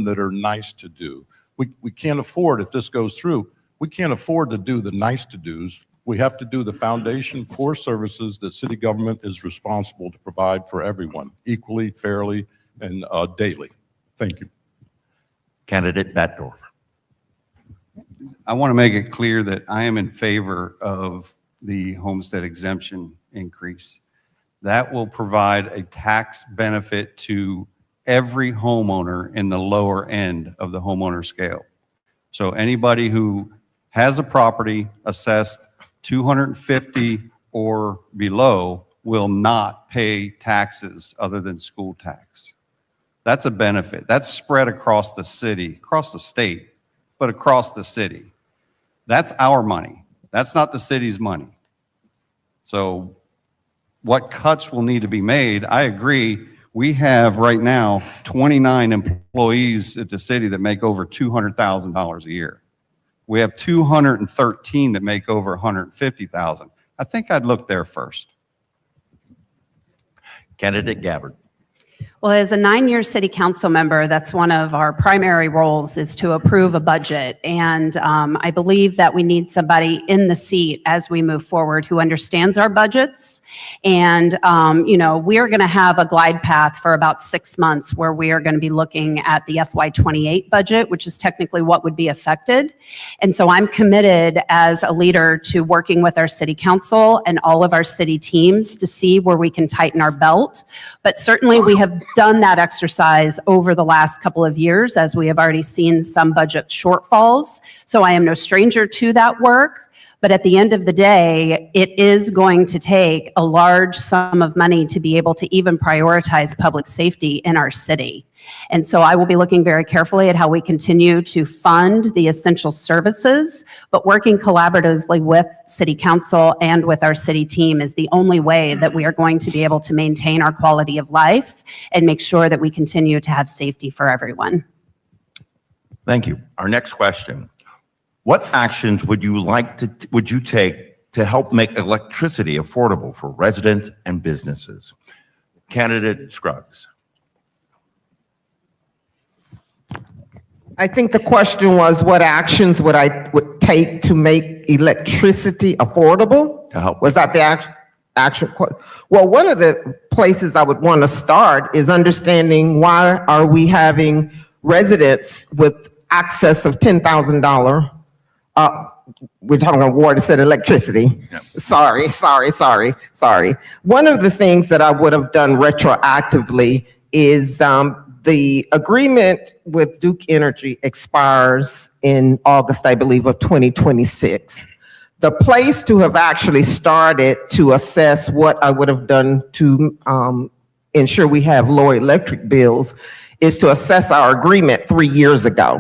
that are nice to do. We can't afford, if this goes through, we can't afford to do the nice to do's. We have to do the foundation core services that city government is responsible to provide for everyone, equally, fairly, and daily. Thank you. Candidate Batdorf. I want to make it clear that I am in favor of the homestead exemption increase. That will provide a tax benefit to every homeowner in the lower end of the homeowner scale. So anybody who has a property assessed 250 or below will not pay taxes other than school tax. That's a benefit. That's spread across the city, across the state, but across the city. That's our money. That's not the city's money. So what cuts will need to be made, I agree. We have right now 29 employees at the city that make over $200,000 a year. We have 213 that make over 150,000. I think I'd look there first. Candidate Gabbard. Well, as a 9-year city council member, that's one of our primary roles is to approve a budget. And I believe that we need somebody in the seat as we move forward who understands our budgets. And, you know, we are going to have a glide path for about 6 months where we are going to be looking at the FY28 budget, which is technically what would be affected. And so I'm committed as a leader to working with our city council and all of our city teams to see where we can tighten our belt. But certainly we have done that exercise over the last couple of years, as we have already seen some budget shortfalls. So I am no stranger to that work. But at the end of the day, it is going to take a large sum of money to be able to even prioritize public safety in our city. And so I will be looking very carefully at how we continue to fund the essential services, but working collaboratively with City Council and with our city team is the only way that we are going to be able to maintain our quality of life and make sure that we continue to have safety for everyone. Thank you. Our next question. What actions would you take to help make electricity affordable for residents and businesses? Candidate Scruggs. I think the question was, what actions would I take to make electricity affordable? To help. Was that the action? Well, one of the places I would want to start is understanding why are we having residents with access of $10,000. We're talking about water, said electricity. Yep. Sorry. One of the things that I would have done retroactively is the agreement with Duke Energy expires in August, I believe, of 2026. The place to have actually started to assess what I would have done to ensure we have lower electric bills is to assess our agreement 3 years ago.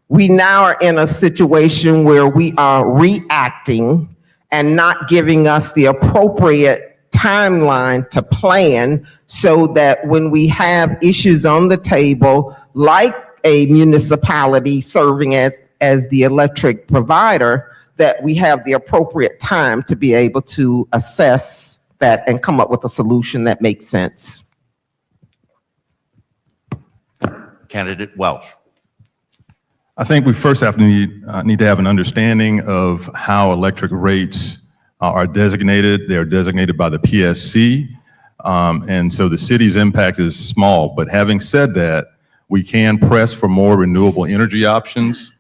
We now are in a situation where we are reacting and not giving us the appropriate timeline to plan so that when we have issues on the table, like a municipality serving as the electric provider, that we have the appropriate time to be able to assess that and come up with a solution that makes sense. Candidate Welch. I think we first have to need to have an understanding of how electric rates are designated. They are designated by the PSC, and so the city's impact is small. But having said that, we can press for more renewable energy options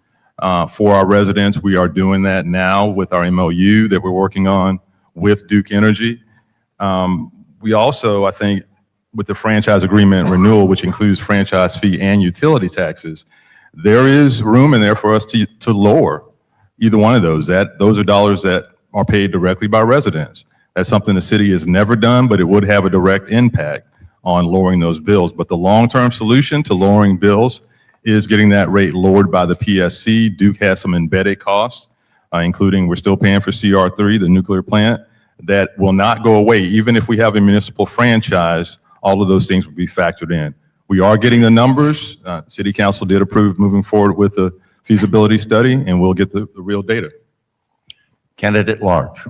for our residents. We are doing that now with our MOU that we're working on with Duke Energy. We also, I think, with the franchise agreement renewal, which includes franchise fee and utility taxes, there is room in there for us to lower either one of those. Those are dollars that are paid directly by residents. That's something the city has never done, but it would have a direct impact on lowering those bills. But the long-term solution to lowering bills is getting that rate lowered by the PSC. Duke has some embedded costs, including we're still paying for CR3, the nuclear plant, that will not go away. Even if we have a municipal franchise, all of those things will be factored in. We are getting the numbers. City Council did approve moving forward with the feasibility study, and we'll get the real data. Candidate Large.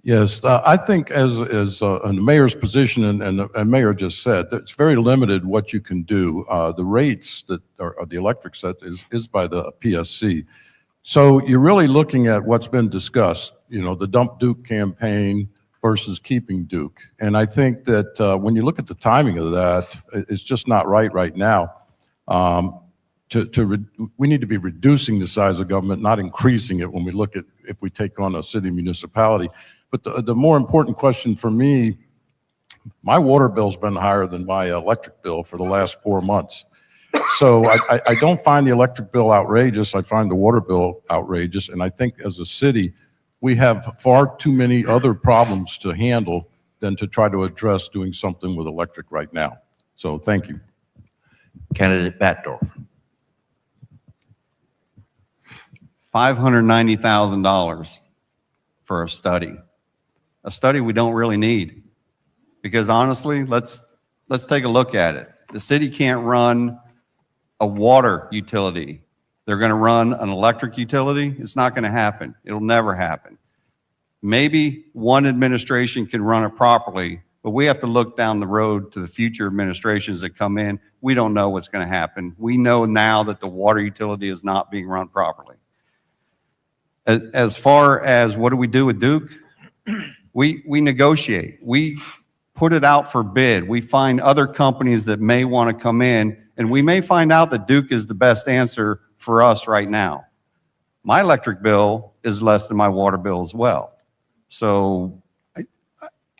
Yes, I think as in the mayor's position and the mayor just said, it's very limited what you can do. The rates that are the electric set is by the PSC. So you're really looking at what's been discussed, you know, the Dump Duke campaign versus keeping Duke. And I think that when you look at the timing of that, it's just not right now. We need to be reducing the size of government, not increasing it when we look at if we take on a city municipality. But the more important question for me, my water bill's been higher than my electric bill for the last 4 months. So I don't find the electric bill outrageous. I find the water bill outrageous. And I think as a city, we have far too many other problems to handle than to try to address doing something with electric right now. So thank you. Candidate Batdorf. $590,000 for a study we don't really need. Because honestly, let's take a look at it. The city can't run a water utility. They're going to run an electric utility. It's not going to happen. It'll never happen. Maybe one administration can run it properly, but we have to look down the road to the future administrations that come in. We don't know what's going to happen. We know now that the water utility is not being run properly. As far as what do we do with Duke? We negotiate. We put it out for bid. We find other companies that may want to come in, and we may find out that Duke is the best answer for us right now. My electric bill is less than my water bill as well. So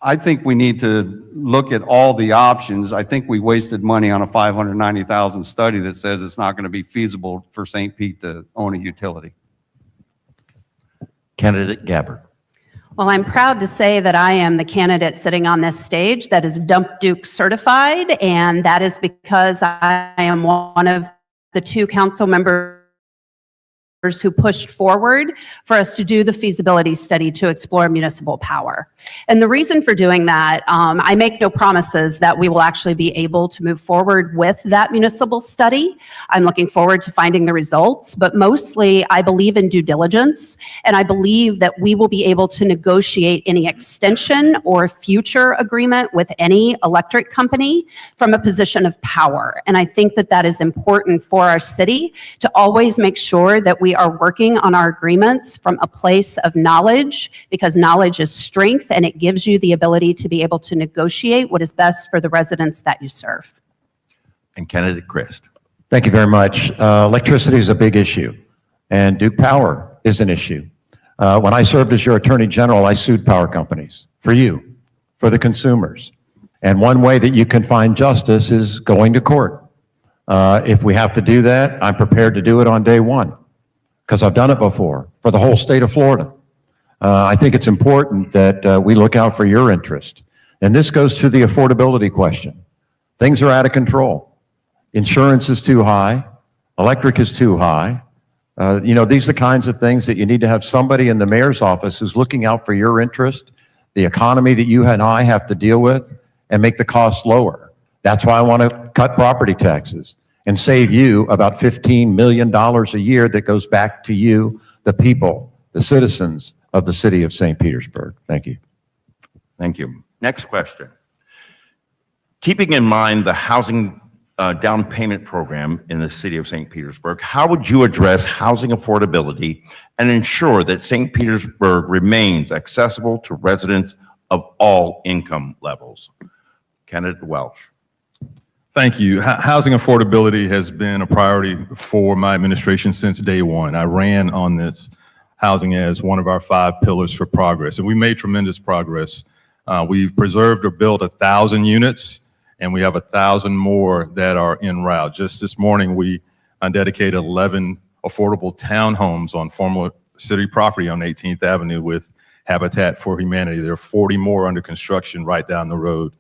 I think we need to look at all the options. I think we wasted money on a $590,000 study that says it's not going to be feasible for St. Pete to own a utility. Candidate Gabbard. Well, I'm proud to say that I am the candidate sitting on this stage that is Dump Duke certified, and that is because I am one of the 2 council members who pushed forward for us to do the feasibility study to explore municipal power. And the reason for doing that, I make no promises that we will actually be able to move forward with that municipal study. I'm looking forward to finding the results, but mostly I believe in due diligence, and I believe that we will be able to negotiate any extension or future agreement with any electric company from a position of power. And I think that that is important for our city to always make sure that we are working on our agreements from a place of knowledge, because knowledge is strength and it gives you the ability to be able to negotiate what is best for the residents that you serve. And candidate Christ. Thank you very much. Electricity is a big issue, and Duke Power is an issue. When I served as your Attorney General, I sued power companies for you, for the consumers. And one way that you can find justice is going to court. If we have to do that, I'm prepared to do it on day one, because I've done it before for the whole state of Florida. I think it's important that we look out for your interest. And this goes to the affordability question. Things are out of control. Insurance is too high. Electric is too high. You know, these are the kinds of things that you need to have somebody in the mayor's office who's looking out for your interest, the economy that you and I have to deal with, and make the cost lower. That's why I want to cut property taxes and save you about $15 million a year that goes back to you, the people, the citizens of the city of St. Petersburg. Thank you. Thank you. Next question. Keeping in mind the housing down payment program in the city of St. Petersburg, how would you address housing affordability and ensure that St. Petersburg remains accessible to residents of all income levels? Candidate Welsh. Thank you. Housing affordability has been a priority for my administration since day one. I ran on this housing as one of our 5 pillars for progress, and we made tremendous progress. We've preserved or built 1,000 units, and we have 1,000 more that are en route. Just this morning, we dedicated 11 affordable townhomes on former city property on 18th Avenue with Habitat for Humanity. There are 40 more under construction right down the road.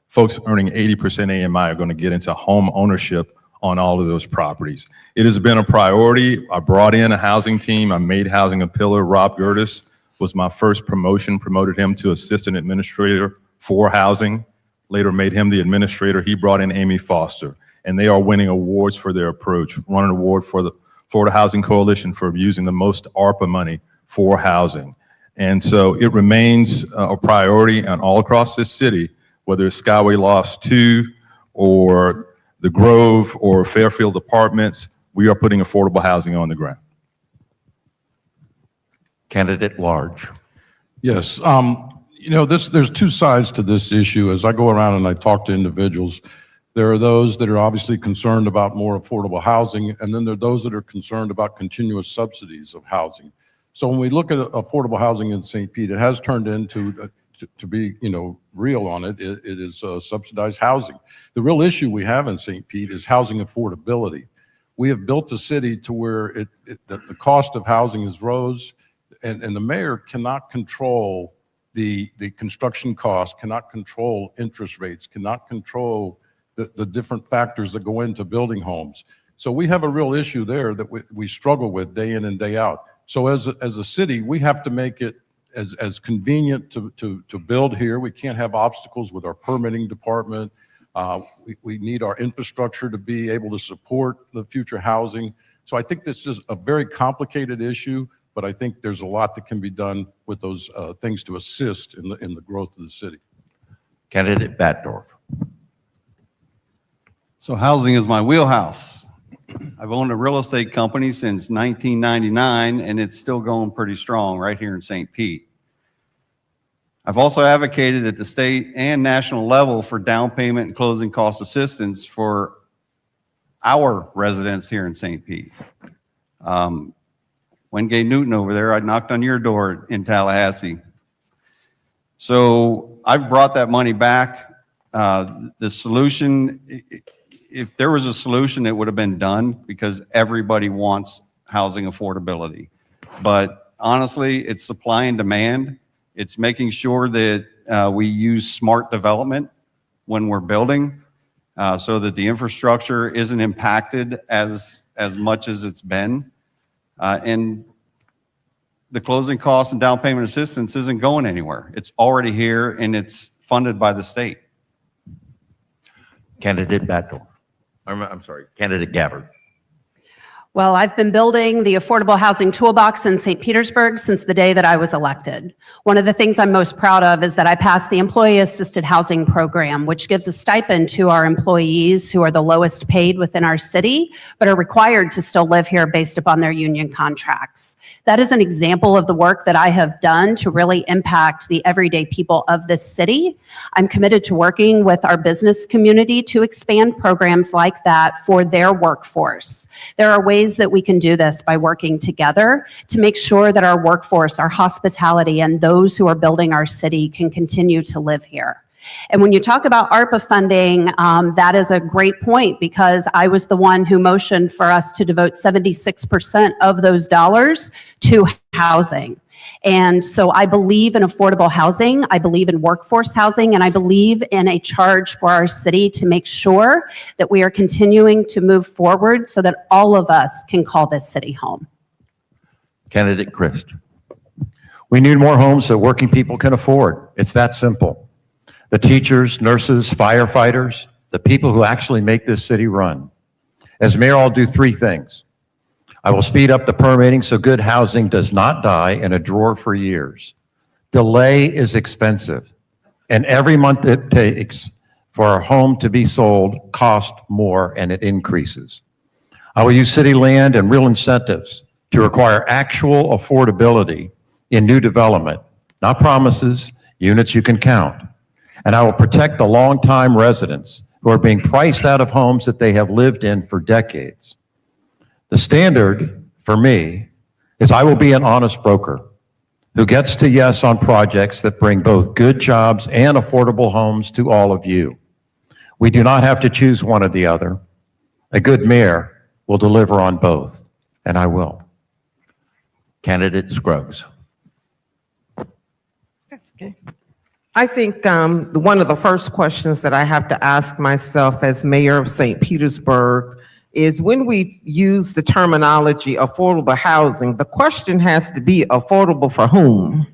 Folks earning 80% AMI are going to get into home ownership on all of those properties. It has been a priority. I brought in a housing team. I made housing a pillar. Rob Gertis was my first promotion, promoted him to assistant administrator for housing, later made him the administrator. He brought in Amy Foster, and they are winning awards for their approach. Won an award for the Florida Housing Coalition for using the most ARPA money for housing. And so it remains a priority and all across this city, whether it's Skyway Lofts 2 or the Grove or Fairfield Apartments, we are putting affordable housing on the ground. Candidate Large. Yes, there's two sides to this issue. As I go around and I talk to individuals, there are those that are obviously concerned about more affordable housing, and then there are those that are concerned about continuous subsidies of housing. So when we look at affordable housing in St. Pete, it has turned into, to be, real on it, it is subsidized housing. The real issue we have in St. Pete is housing affordability. We have built a city to where the cost of housing has rose, and the mayor cannot control the construction costs, cannot control interest rates, cannot control the different factors that go into building homes. So we have a real issue there that we struggle with day in and day out. So as a city, we have to make it as convenient to build here. We can't have obstacles with our permitting department. We need our infrastructure to be able to support the future housing. So I think this is a very complicated issue, but I think there's a lot that can be done with those things to assist in the growth of the city. Candidate Batdorf. So housing is my wheelhouse. I've owned a real estate company since 1999, and it's still going pretty strong right here in St. Pete. I've also advocated at the state and national level for down payment and closing cost assistance for our residents here in St. Pete. Wengay Newton over there, I knocked on your door in Tallahassee. So I've brought that money back. The solution, if there was a solution, it would have been done because everybody wants housing affordability. But honestly, it's supply and demand. It's making sure that we use smart development when we're building so that the infrastructure isn't impacted as much as it's been. And the closing costs and down payment assistance isn't going anywhere. It's already here and it's funded by the state. Candidate Batdorf. I'm sorry, Candidate Gabbard. Well, I've been building the affordable housing toolbox in St. Petersburg since the day that I was elected. One of the things I'm most proud of is that I passed the Employee Assisted Housing Program, which gives a stipend to our employees who are the lowest paid within our city, but are required to still live here based upon their union contracts. That is an example of the work that I have done to really impact the everyday people of this city. I'm committed to working with our business community to expand programs like that for their workforce. There are ways that we can do this by working together to make sure that our workforce, our hospitality, and those who are building our city can continue to live here. And when you talk about ARPA funding, that is a great point because I was the one who motioned for us to devote 76% of those dollars to housing. And so I believe in affordable housing, I believe in workforce housing, and I believe in a charge for our city to make sure that we are continuing to move forward so that all of us can call this city home. Candidate Christ. We need more homes that working people can afford. It's that simple. The teachers, nurses, firefighters, the people who actually make this city run. As mayor, I'll do three things. I will speed up the permitting so good housing does not die in a drawer for years. Delay is expensive, and every month it takes for a home to be sold costs more and it increases. I will use city land and real incentives to require actual affordability in new development, not promises, units you can count. And I will protect the longtime residents who are being priced out of homes that they have lived in for decades. The standard for me is I will be an honest broker who gets to yes on projects that bring both good jobs and affordable homes to all of you. We do not have to choose one or the other. A good mayor will deliver on both, and I will. Candidate Scruggs. That's okay. I think one of the first questions that I have to ask myself as mayor of St. Petersburg is when we use the terminology affordable housing, the question has to be affordable for whom?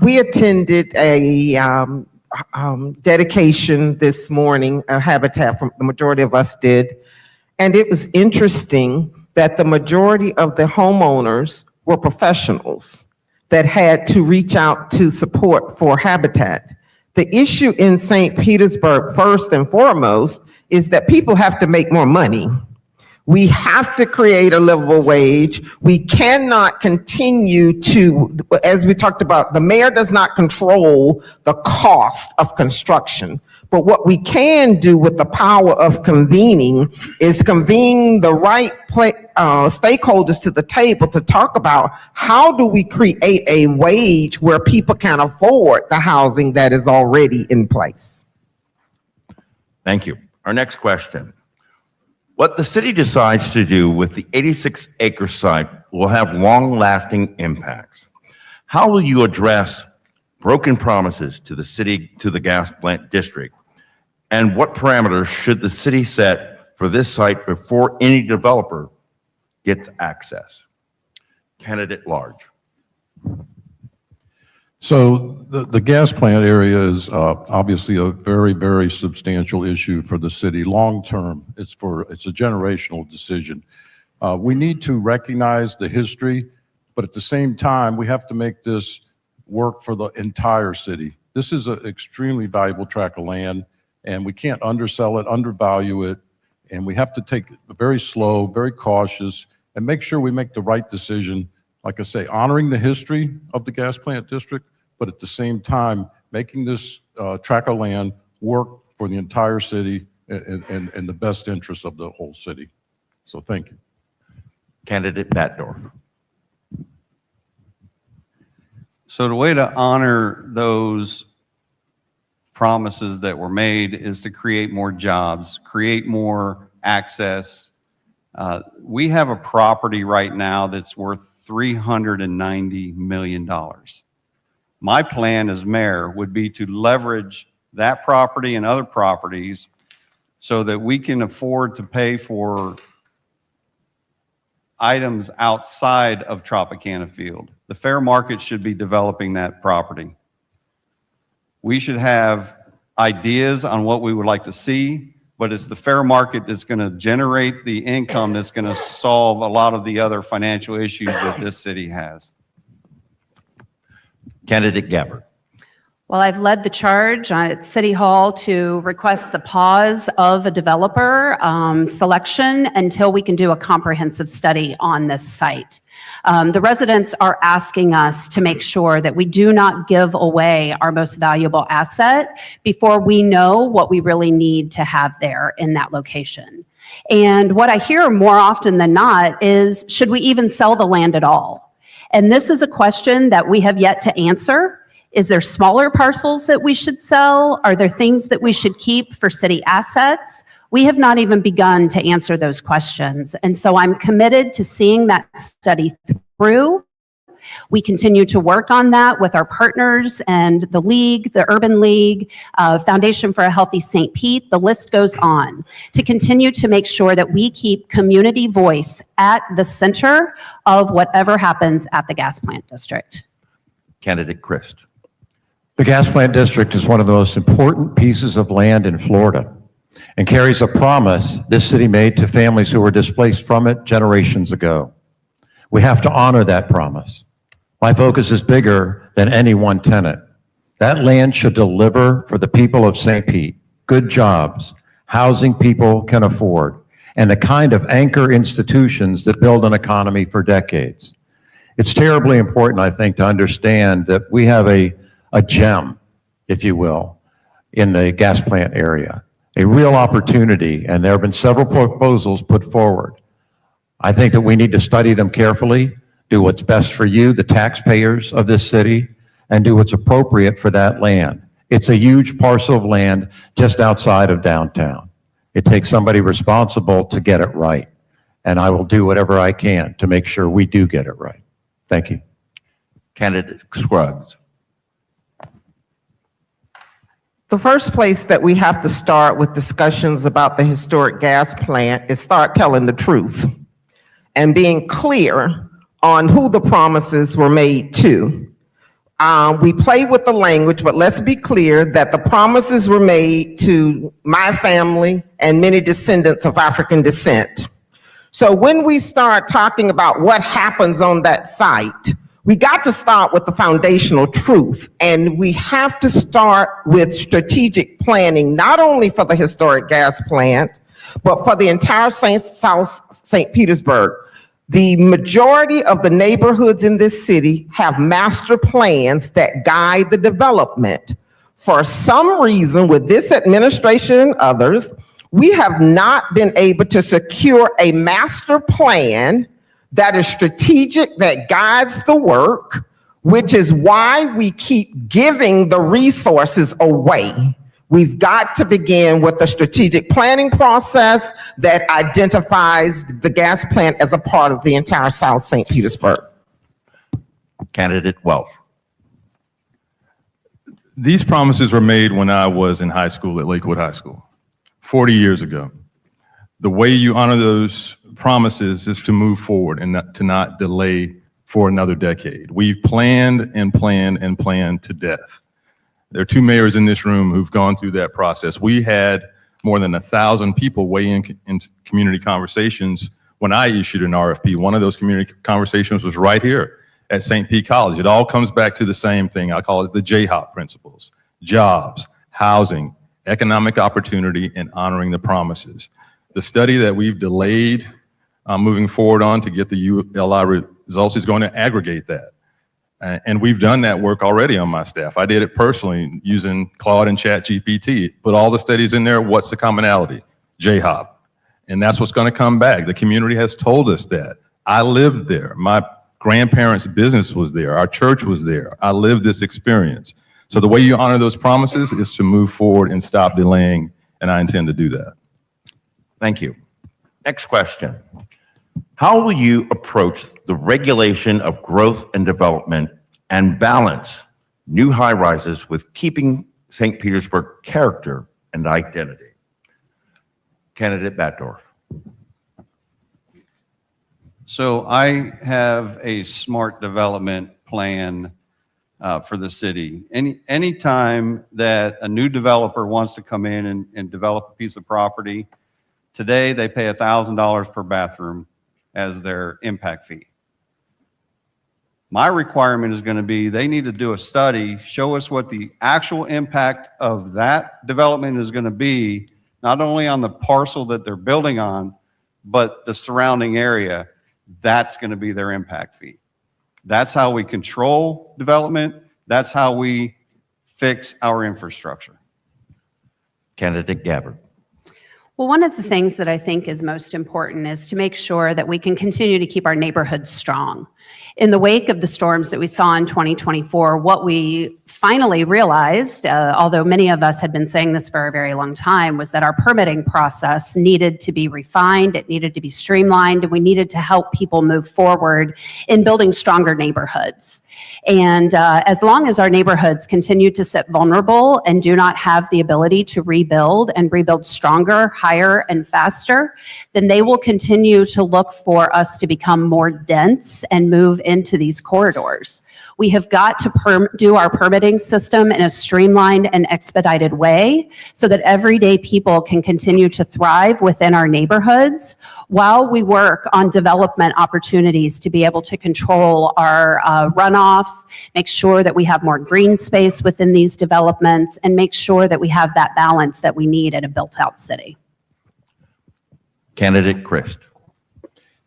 We attended a dedication this morning, a habitat, from the majority of us did, and it was interesting that the majority of the homeowners were professionals. that had to reach out to support for habitat. The issue in St. Petersburg, first and foremost, is that people have to make more money. We have to create a livable wage. We cannot continue to, as we talked about, the mayor does not control the cost of construction. But what we can do with the power of convening is convene the right stakeholders to the table to talk about how do we create a wage where people can afford the housing that is already in place. Thank you. Our next question. What the city decides to do with the 86-acre site will have long-lasting impacts. How will you address broken promises to the city, to the gas plant district? And what parameters should the city set for this site before any developer gets access? Candidate at large. So the gas plant area is obviously a very, very substantial issue for the city. Long-term, it's a generational decision. We need to recognize the history, but at the same time, we have to make this work for the entire city. This is an extremely valuable tract of land, and we can't undersell it, undervalue it, and we have to take it very slow, very cautious, and make sure we make the right decision. Like I say, honoring the history of the gas plant district, but at the same time, making this tract of land work for the entire city and the best interest of the whole city. So thank you. Candidate Batdorf. So the way to honor those promises that were made is to create more jobs, create more access. We have a property right now that's worth $390 million. My plan as mayor would be to leverage that property and other properties so that we can afford to pay for items outside of Tropicana Field. The fair market should be developing that property. We should have ideas on what we would like to see, but it's the fair market that's going to generate the income that's going to solve a lot of the other financial issues that this city has. Candidate Gabbard. Well, I've led the charge at City Hall to request the pause of a developer selection until we can do a comprehensive study on this site. The residents are asking us to make sure that we do not give away our most valuable asset before we know what we really need to have there in that location. And what I hear more often than not is, should we even sell the land at all? And this is a question that we have yet to answer. Is there smaller parcels that we should sell? Are there things that we should keep for city assets? We have not even begun to answer those questions. And so I'm committed to seeing that study through. We continue to work on that with our partners and the League, the Urban League, Foundation for a Healthy St. Pete, the list goes on, to continue to make sure that we keep community voice at the center of whatever happens at the gas plant district. Candidate Christ. The gas plant district is one of the most important pieces of land in Florida and carries a promise this city made to families who were displaced from it generations ago. We have to honor that promise. My focus is bigger than any one tenant. That land should deliver for the people of St. Pete, good jobs, housing people can afford, and the kind of anchor institutions that build an economy for decades. It's terribly important, I think, to understand that we have a gem, if you will, in the gas plant area, a real opportunity, and there have been several proposals put forward. I think that we need to study them carefully, do what's best for you, the taxpayers of this city, and do what's appropriate for that land. It's a huge parcel of land just outside of downtown. It takes somebody responsible to get it right, and I will do whatever I can to make sure we do get it right. Thank you. Candidate Scruggs. The first place that we have to start with discussions about the historic gas plant is start telling the truth and being clear on who the promises were made to. We play with the language, but let's be clear that the promises were made to my family and many descendants of African descent. So when we start talking about what happens on that site, We got to start with the foundational truth, and we have to start with strategic planning, not only for the historic gas plant, but for the entire South St. Petersburg. The majority of the neighborhoods in this city have master plans that guide the development. For some reason, with this administration and others, we have not been able to secure a master plan that is strategic, that guides the work, which is why we keep giving the resources away. We've got to begin with a strategic planning process that identifies the gas plant as a part of the entire South St. Petersburg. Candidate Welsh. These promises were made when I was in high school at Lakewood High School, 40 years ago. The way you honor those promises is to move forward and to not delay for another decade. We've planned and planned and planned to death. There are two mayors in this room who've gone through that process. We had more than 1,000 people weigh in community conversations when I issued an RFP. One of those community conversations was right here at St. Pete College. It all comes back to the same thing. I call it the JHOP principles: jobs, housing, economic opportunity, and honoring the promises. The study that we've delayed moving forward on to get the ULI results is going to aggregate that. And we've done that work already on my staff. I did it personally using Claude and ChatGPT. Put all the studies in there. What's the commonality? JHOP. And that's what's going to come back. The community has told us that. I lived there. My grandparents' business was there. Our church was there. I lived this experience. So the way you honor those promises is to move forward and stop delaying, and I intend to do that. Thank you. Next question. How will you approach the regulation of growth and development and balance new high-rises with keeping St. Petersburg character and identity? Candidate Batdorf. So I have a smart development plan for the city. Anytime that a new developer wants to come in and develop a piece of property, today they pay $1,000 per bathroom as their impact fee. My requirement is going to be they need to do a study, show us what the actual impact of that development is going to be, not only on the parcel that they're building on, but the surrounding area. That's going to be their impact fee. That's how we control development. That's how we fix our infrastructure. Candidate Gabbard. Well, one of the things that I think is most important is to make sure that we can continue to keep our neighborhoods strong. In the wake of the storms that we saw in 2024, what we finally realized, although many of us had been saying this for a very long time, was that our permitting process needed to be refined, it needed to be streamlined, and we needed to help people move forward in building stronger neighborhoods. And as long as our neighborhoods continue to sit vulnerable and do not have the ability to rebuild and rebuild stronger, higher, and faster, then they will continue to look for us to become more dense and move into these corridors. We have got to do our permitting system in a streamlined and expedited way so that everyday people can continue to thrive within our neighborhoods while we work on development opportunities to be able to control our runoff, make sure that we have more green space within these developments, and make sure that we have that balance that we need in a built-out city. Candidate Christ.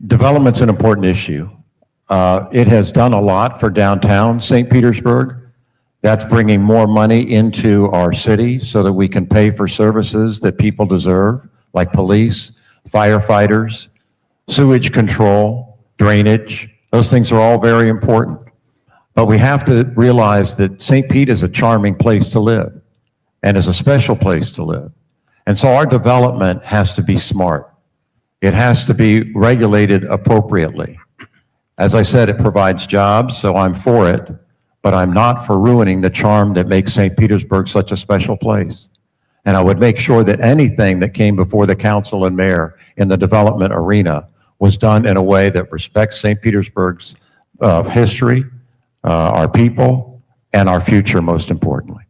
Development's an important issue. It has done a lot for downtown St. Petersburg. That's bringing more money into our city so that we can pay for services that people deserve, like police, firefighters, sewage control, drainage. Those things are all very important. But we have to realize that St. Pete is a charming place to live and is a special place to live. And so our development has to be smart. It has to be regulated appropriately. As I said, it provides jobs, so I'm for it, but I'm not for ruining the charm that makes St. Petersburg such a special place. And I would make sure that anything that came before the council and mayor in the development arena was done in a way that respects St. Petersburg's history, our people, and our future, most importantly.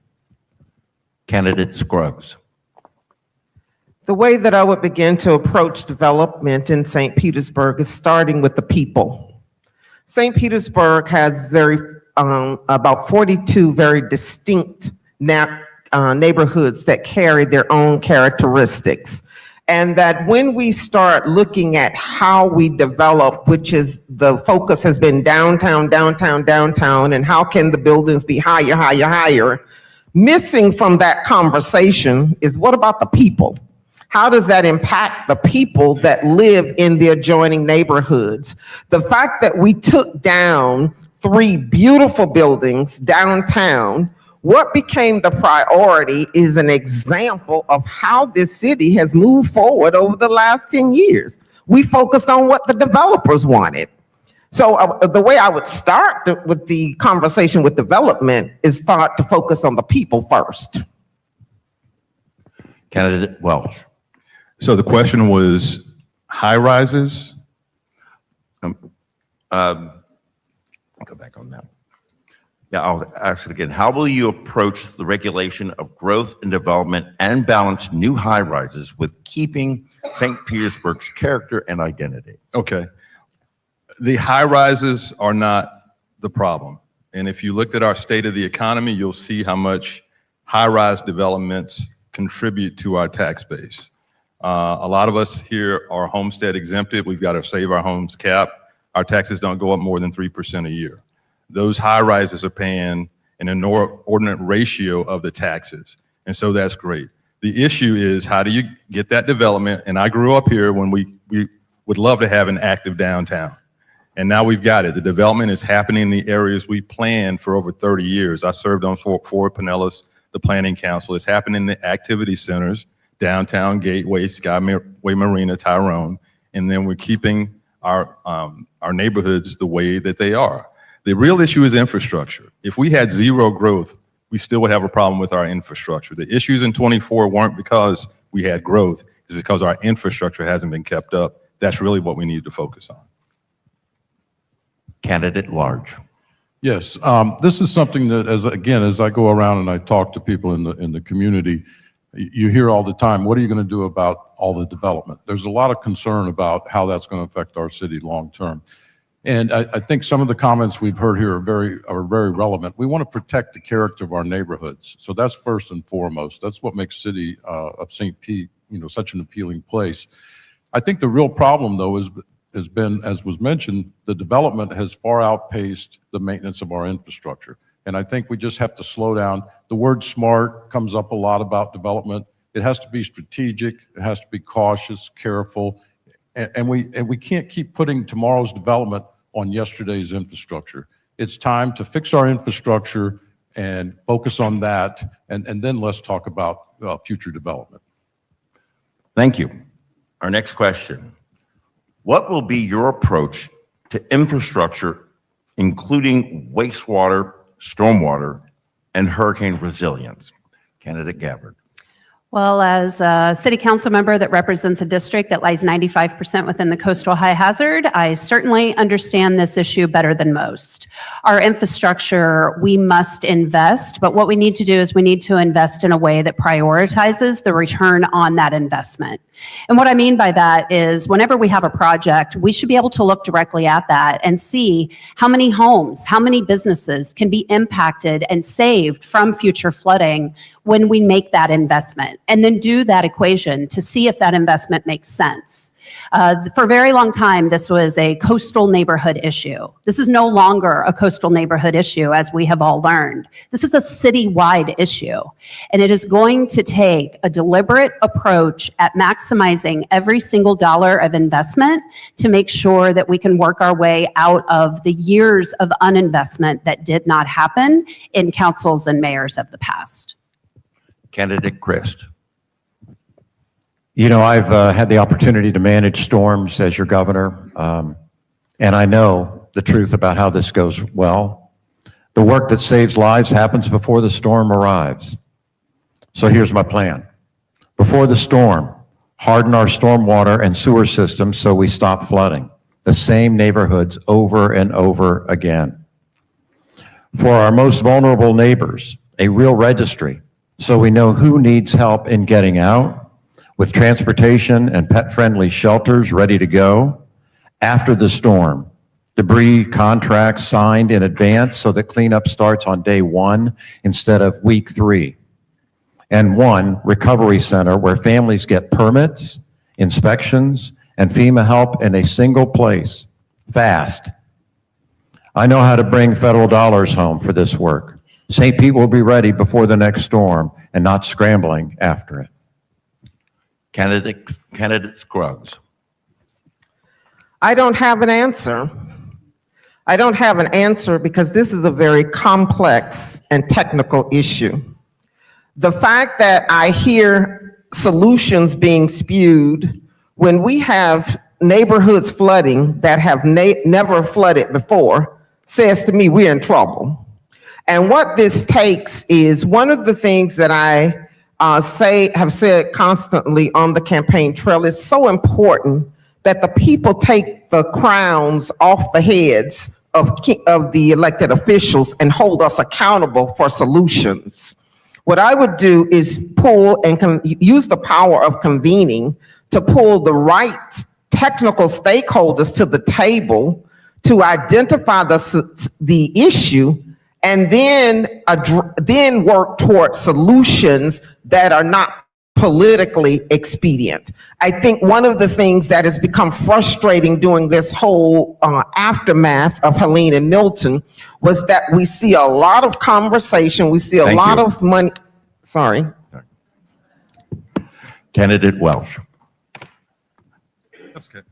Candidate Scruggs. The way that I would begin to approach development in St. Petersburg is starting with the people. St. Petersburg has about 42 very distinct neighborhoods that carry their own characteristics. And that when we start looking at how we develop, which is the focus has been downtown, downtown, downtown, and how can the buildings be higher, higher, higher, missing from that conversation is what about the people? How does that impact the people that live in the adjoining neighborhoods? The fact that we took down 3 beautiful buildings downtown, what became the priority is an example of how this city has moved forward over the last 10 years. We focused on what the developers wanted. So the way I would start with the conversation with development is to focus on the people first. Candidate Welch. So the question was high rises? Go back on that. Yeah, I'll ask it again. How will you approach the regulation of growth and development and balance new high rises with keeping St. Petersburg's character and identity? Okay. The high rises are not the problem. And if you looked at our state of the economy, you'll see how much high rise developments contribute to our tax base. A lot of us here are homestead exempted. We've got to save our homes cap. Our taxes don't go up more than 3% a year. Those high rises are paying an inordinate ratio of the taxes. And so that's great. The issue is how do you get that development? And I grew up here when we would love to have an active downtown. And now we've got it. The development is happening in the areas we planned for over 30 years. I served on Fort Pinellas, the planning council. It's happening in the activity centers, downtown, Gateway, Skyway Marina, Tyrone. And then we're keeping our neighborhoods the way that they are. The real issue is infrastructure. If we had zero growth, we still would have a problem with our infrastructure. The issues in 24 weren't because we had growth, it's because our infrastructure hasn't been kept up. That's really what we need to focus on. Candidate at large. Yes, this is something that, as I go around and I talk to people in the community, you hear all the time, what are you going to do about all the development? There's a lot of concern about how that's going to affect our city long term. And I think some of the comments we've heard here are very relevant. We want to protect the character of our neighborhoods. So that's first and foremost. That's what makes city of St. Pete, such an appealing place. I think the real problem, though, has been, as was mentioned, the development has far outpaced the maintenance of our infrastructure. And I think we just have to slow down. The word smart comes up a lot about development. It has to be strategic. It has to be cautious, careful. And we can't keep putting tomorrow's development on yesterday's infrastructure. It's time to fix our infrastructure and focus on that. And then let's talk about future development. Thank you. Our next question. What will be your approach to infrastructure, including wastewater, stormwater, and hurricane resilience? Candidate Gabbard. Well, as a city council member that represents a district that lies 95% within the coastal high hazard, I certainly understand this issue better than most. Our infrastructure, we must invest, but what we need to do is we need to invest in a way that prioritizes the return on that investment. And what I mean by that is whenever we have a project, we should be able to look directly at that and see how many homes, how many businesses can be impacted and saved from future flooding when we make that investment, and then do that equation to see if that investment makes sense. For a very long time, this was a coastal neighborhood issue. This is no longer a coastal neighborhood issue, as we have all learned. This is a citywide issue, and it is going to take a deliberate approach at maximizing every single dollar of investment to make sure that we can work our way out of the years of uninvestment that did not happen in councils and mayors of the past. Candidate Christ. I've had the opportunity to manage storms as your governor, and I know the truth about how this goes well. The work that saves lives happens before the storm arrives. So here's my plan. Before the storm, harden our stormwater and sewer systems so we stop flooding the same neighborhoods over and over again. For our most vulnerable neighbors, a real registry so we know who needs help in getting out, with transportation and pet-friendly shelters ready to go after the storm, debris contracts signed in advance so that cleanup starts on day 1 instead of week 3. And 1 recovery center where families get permits, inspections, and FEMA help in a single place, fast. I know how to bring federal dollars home for this work. St. Pete will be ready before the next storm and not scrambling after it. Candidate Scruggs. I don't have an answer. I don't have an answer because this is a very complex and technical issue. The fact that I hear solutions being spewed when we have neighborhoods flooding that have never flooded before says to me we're in trouble. And what this takes is one of the things that I have said constantly on the campaign trail is so important that the people take the crowns off the heads of the elected officials and hold us accountable for solutions. What I would do is pull and use the power of convening to pull the right technical stakeholders to the table to identify the issue and then work toward solutions that are not politically expedient. I think one of the things that has become frustrating during this whole aftermath of Helene and Milton was that we see a lot of conversation, we see a lot of money. Sorry. Candidate Welsh. That's good.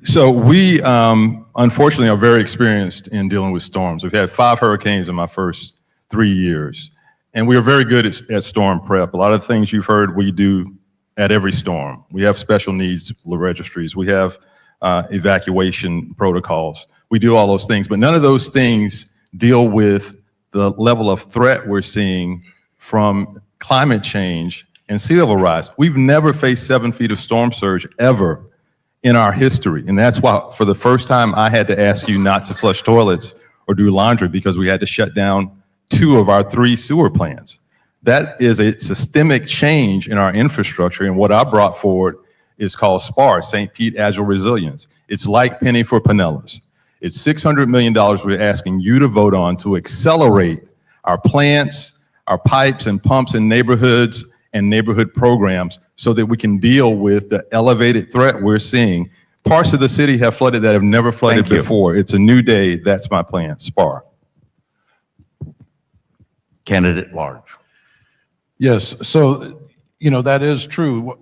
So we, unfortunately, are very experienced in dealing with storms. We've had 5 hurricanes in my first 3 years, and we are very good at storm prep. A lot of the things you've heard we do at every storm. We have special needs registries. We have evacuation protocols. We do all those things, but none of those things deal with the level of threat we're seeing from climate change and sea level rise. We've never faced 7 feet of storm surge ever in our history. And that's why, for the first time, I had to ask you not to flush toilets or do laundry because we had to shut down 2 of our 3 sewer plants. That is a systemic change in our infrastructure. And what I brought forward is called SPAR, St. Pete Agile Resilience. It's like penny for Pinellas. It's $600 million we're asking you to vote on to accelerate our plants, our pipes and pumps in neighborhoods and neighborhood programs so that we can deal with the elevated threat we're seeing. Parts of the city have flooded that have never flooded before. It's a new day. That's my plan, SPAR. Candidate Large. Yes, so, that is true.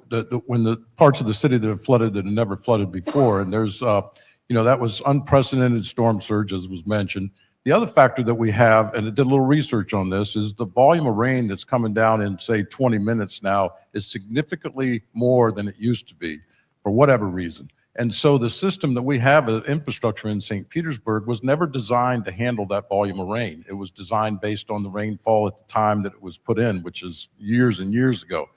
When the parts of the city that have flooded that have never flooded before, and there's, that was unprecedented storm surge, as was mentioned. The other factor that we have, and I did a little research on this, is the volume of rain that's coming down in, say, 20 minutes now is significantly more than it used to be, for whatever reason. And so the system that we have, infrastructure in St. Petersburg, was never designed to handle that volume of rain. It was designed based on the rainfall at the time that it was put in, which is years and years ago.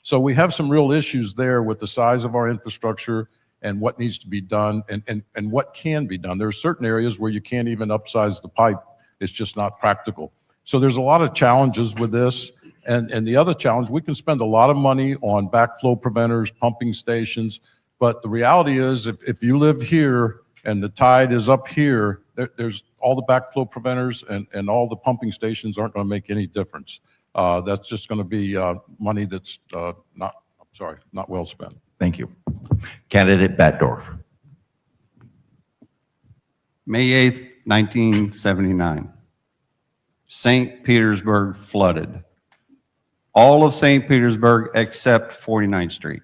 So we have some real issues there with the size of our infrastructure and what needs to be done and what can be done. There are certain areas where you can't even upsize the pipe. It's just not practical. So there's a lot of challenges with this. And the other challenge, we can spend a lot of money on backflow preventers, pumping stations, but the reality is if you live here and the tide is up here, there's all the backflow preventers and all the pumping stations aren't going to make any difference. That's just going to be money that's not well spent. Thank you. Candidate Batdorf. May 8th, 1979. St. Petersburg flooded. All of St. Petersburg except 49th Street.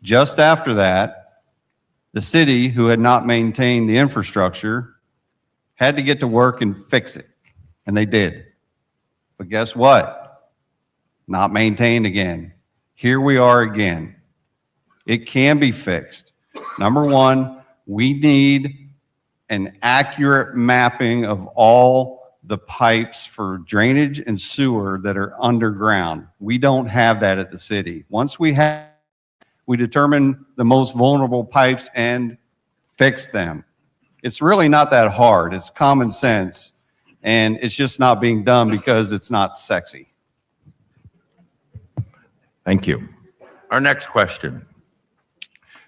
Just after that, the city, who had not maintained the infrastructure, had to get to work and fix it. And they did. But guess what? Not maintained again. Here we are again. It can be fixed. Number one, we need an accurate mapping of all the pipes for drainage and sewer that are underground. We don't have that at the city. Once we determine the most vulnerable pipes and fix them. It's really not that hard. It's common sense, and it's just not being done because it's not sexy. Thank you. Our next question.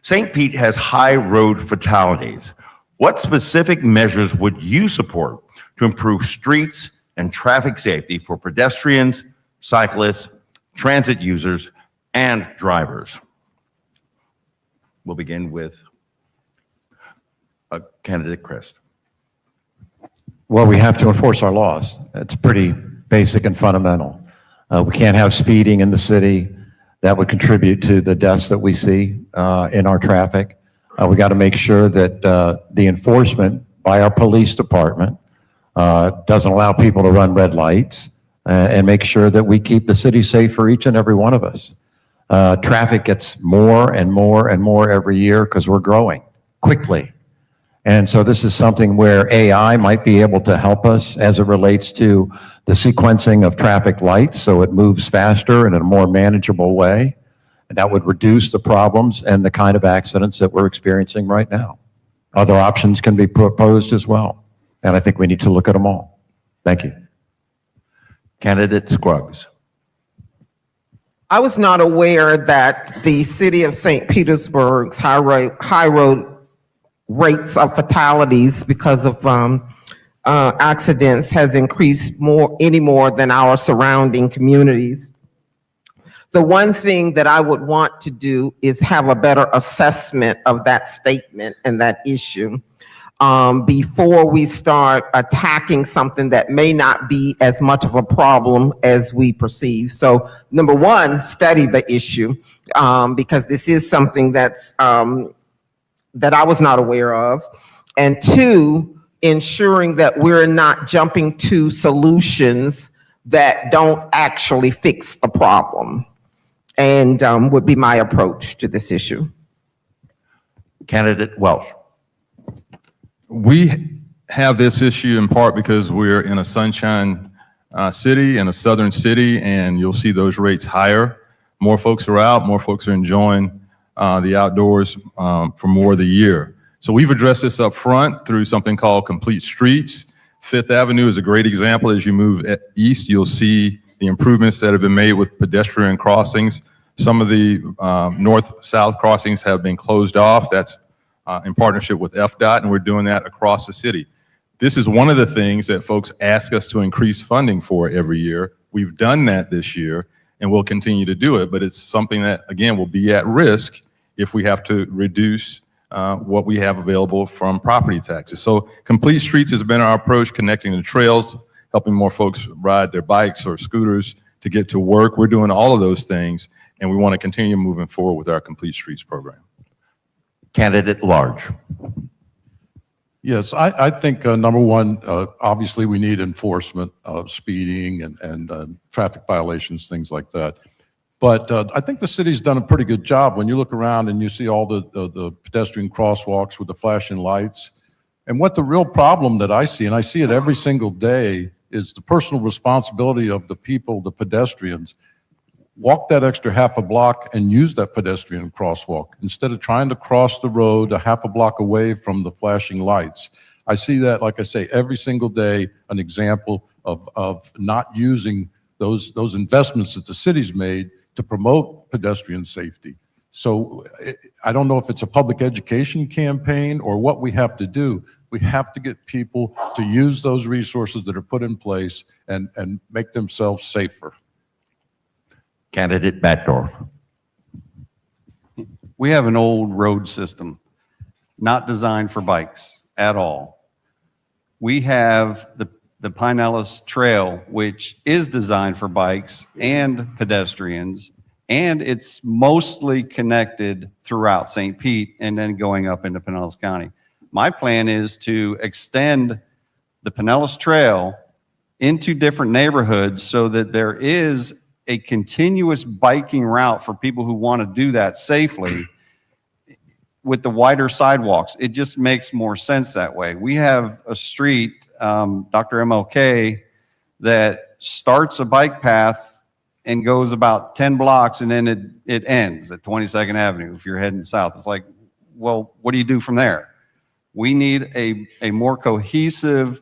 St. Pete has high road fatalities. What specific measures would you support to improve streets and traffic safety for pedestrians, cyclists, transit users, and drivers? We'll begin with candidate Christ. Well, we have to enforce our laws. It's pretty basic and fundamental. We can't have speeding in the city. That would contribute to the deaths that we see in our traffic. We got to make sure that the enforcement by our police department doesn't allow people to run red lights, and make sure that we keep the city safe for each and every one of us. Traffic gets more and more and more every year because we're growing quickly. And so this is something where AI might be able to help us as it relates to the sequencing of traffic lights so it moves faster and in a more manageable way. And that would reduce the problems and the kind of accidents that we're experiencing right now. Other options can be proposed as well. And I think we need to look at them all. Thank you. Candidate Scruggs. I was not aware that the city of St. Petersburg's high road rates of fatalities because of accidents has increased any more than our surrounding communities. The one thing that I would want to do is have a better assessment of that statement and that issue before we start attacking something that may not be as much of a problem as we perceive. So number one, study the issue because this is something that's that I was not aware of. And two, ensuring that we're not jumping to solutions that don't actually fix the problem. And would be my approach to this issue. Candidate Welsh. We have this issue in part because we're in a sunshine city, in a southern city, and you'll see those rates higher. More folks are out, more folks are enjoying the outdoors for more of the year. So we've addressed this up front through something called Complete Streets. Fifth Avenue is a great example. As you move east, you'll see the improvements that have been made with pedestrian crossings. Some of the north-south crossings have been closed off. That's in partnership with FDOT, and we're doing that across the city. This is one of the things that folks ask us to increase funding for every year. We've done that this year, and we'll continue to do it, but it's something that, again, will be at risk if we have to reduce what we have available from property taxes. So Complete Streets has been our approach, connecting the trails, helping more folks ride their bikes or scooters to get to work. We're doing all of those things, and we want to continue moving forward with our Complete Streets program. Candidate Large. Yes, I think number one, obviously we need enforcement of speeding and traffic violations, things like that. But I think the city's done a pretty good job when you look around and you see all the pedestrian crosswalks with the flashing lights. And what the real problem that I see, and I see it every single day, is the personal responsibility of the people, the pedestrians. Walk that extra half a block and use that pedestrian crosswalk instead of trying to cross the road a half a block away from the flashing lights. I see that, like I say, every single day, an example of not using those investments that the city's made to promote pedestrian safety. So I don't know if it's a public education campaign or what we have to do. We have to get people to use those resources that are put in place and make themselves safer. Candidate Batdorf. We have an old road system, not designed for bikes at all. We have the Pinellas Trail, which is designed for bikes and pedestrians, and it's mostly connected throughout St. Pete and then going up into Pinellas County. My plan is to extend the Pinellas Trail into different neighborhoods so that there is a continuous biking route for people who want to do that safely with the wider sidewalks. It just makes more sense that way. We have a street, Dr. MLK, that starts a bike path and goes about 10 blocks and then it ends at 22nd Avenue if you're heading south. It's like, well, what do you do from there? We need a more cohesive,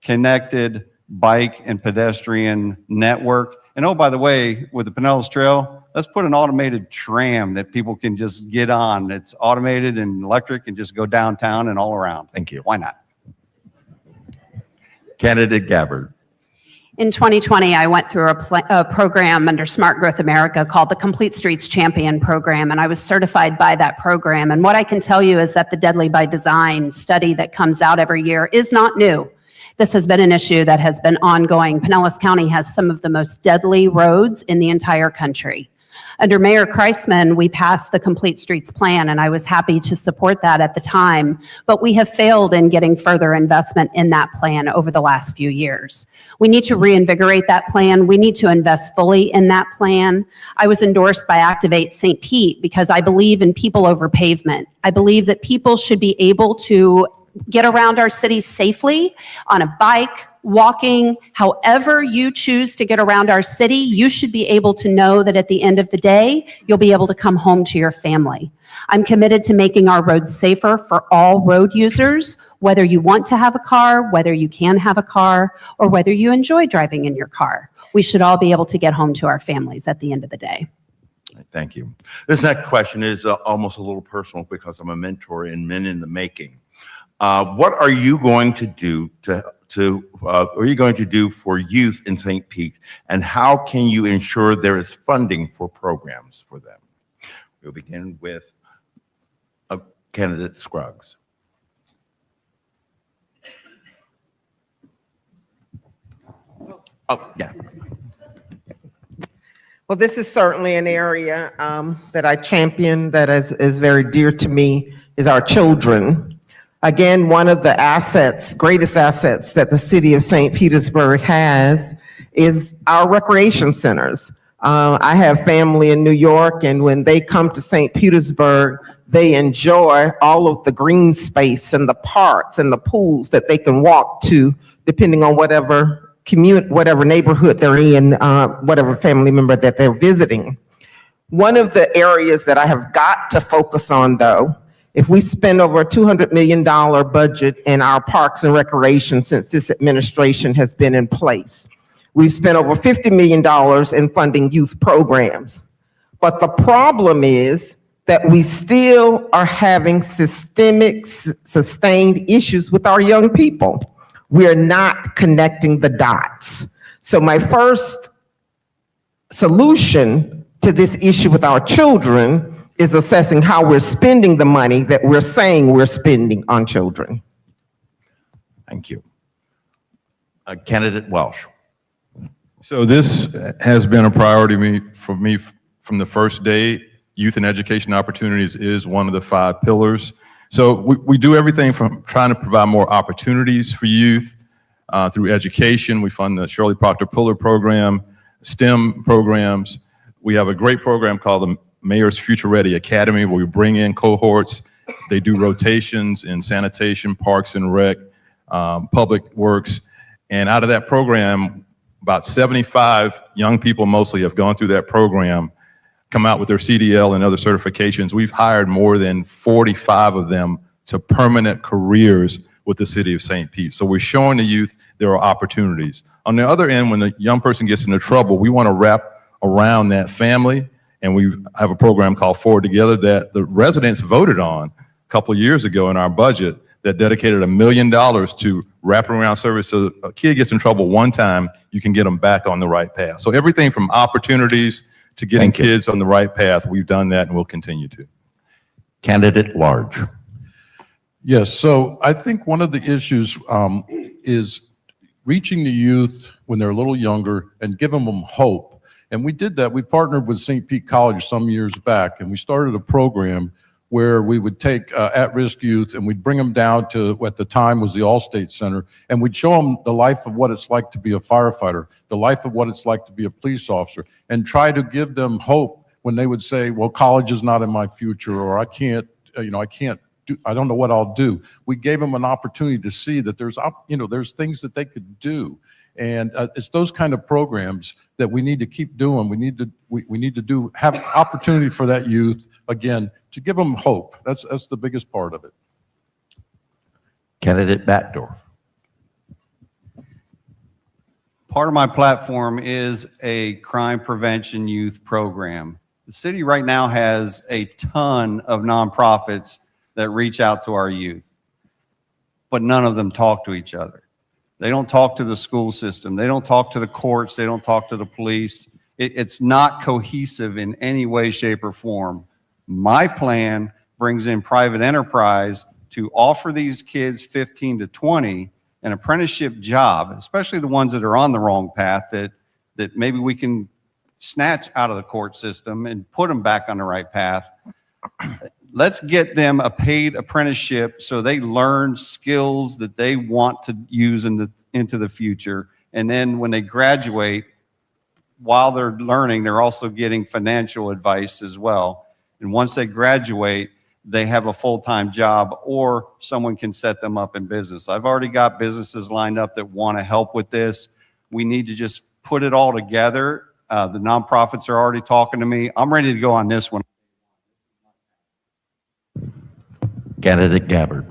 connected bike and pedestrian network. And oh, by the way, with the Pinellas Trail, let's put an automated tram that people can just get on. It's automated and electric and just go downtown and all around. Thank you. Why not? Candidate Gabbard. In 2020, I went through a program under Smart Growth America called the Complete Streets Champion Program, and I was certified by that program. And what I can tell you is that the Deadly by Design study that comes out every year is not new. This has been an issue that has been ongoing. Pinellas County has some of the most deadly roads in the entire country. Under Mayor Kreisman, we passed the Complete Streets Plan, and I was happy to support that at the time, but we have failed in getting further investment in that plan over the last few years. We need to reinvigorate that plan. We need to invest fully in that plan. I was endorsed by Activate St. Pete because I believe in people over pavement. I believe that people should be able to get around our city safely on a bike, walking, however you choose to get around our city. You should be able to know that at the end of the day, you'll be able to come home to your family. I'm committed to making our roads safer for all road users, whether you want to have a car, whether you can have a car, or whether you enjoy driving in your car. We should all be able to get home to our families at the end of the day. Thank you. This next question is almost a little personal because I'm a mentor in Men in the Making. What are you going to do for youth in St. Pete, and how can you ensure there is funding for programs for them? We'll begin with candidate Scruggs. Oh, yeah. Well, this is certainly an area that I champion that is very dear to me, is our children. Again, one of the greatest assets that the city of St. Petersburg has is our recreation centers. I have family in New York, and when they come to St. Petersburg, they enjoy all of the green space and the parks and the pools that they can walk to, depending on whatever neighborhood they're in, whatever family member that they're visiting. One of the areas that I have got to focus on, though, if we spend over a $200 million budget in our parks and recreation since this administration has been in place, we've spent over $50 million in funding youth programs. But the problem is that we still are having systemic, sustained issues with our young people. We're not connecting the dots. So my first solution to this issue with our children is assessing how we're spending the money that we're saying we're spending on children. Thank you. Candidate Welsh. So this has been a priority for me from the first day. Youth and education opportunities is one of the 5 pillars. So we do everything from trying to provide more opportunities for youth through education. We fund the Shirley Proctor Puller program, STEM programs. We have a great program called the Mayor's Future Ready Academy, where we bring in cohorts. They do rotations in sanitation, parks and rec, public works. And out of that program, about 75 young people mostly have gone through that program, come out with their CDL and other certifications. We've hired more than 45 of them to permanent careers with the city of St. Pete. So we're showing the youth there are opportunities. On the other end, when the young person gets into trouble, we want to wrap around that family. And we have a program called Forward Together that the residents voted on a couple of years ago in our budget that dedicated $1 million to wrapping around service. So a kid gets in trouble one time, you can get them back on the right path. So everything from opportunities to getting kids on the right path, we've done that and we'll continue to. Candidate Large. Yes, so I think one of the issues is reaching the youth when they're a little younger and giving them hope. And we did that. We partnered with St. Pete College some years back, and we started a program where we would take at-risk youth and we'd bring them down to what at the time was the Allstate Center, and we'd show them the life of what it's like to be a firefighter, the life of what it's like to be a police officer, and try to give them hope when they would say, well, college is not in my future, or I don't know what I'll do. We gave them an opportunity to see that there's things that they could do. And it's those kind of programs that we need to keep doing. We need to have opportunity for that youth, again, to give them hope. That's the biggest part of it. Candidate Batdorf. part of my platform is a crime prevention youth program. The city right now has a ton of nonprofits that reach out to our youth, but none of them talk to each other. They don't talk to the school system. They don't talk to the courts. They don't talk to the police. It's not cohesive in any way, shape, or form. My plan brings in private enterprise to offer these kids 15 to 20 an apprenticeship job, especially the ones that are on the wrong path that maybe we can snatch out of the court system and put them back on the right path. Let's get them a paid apprenticeship so they learn skills that they want to use into the future. And then when they graduate, while they're learning, they're also getting financial advice as well. And once they graduate, they have a full-time job or someone can set them up in business. I've already got businesses lined up that want to help with this. We need to just put it all together. The nonprofits are already talking to me. I'm ready to go on this one. Candidate Gabbard.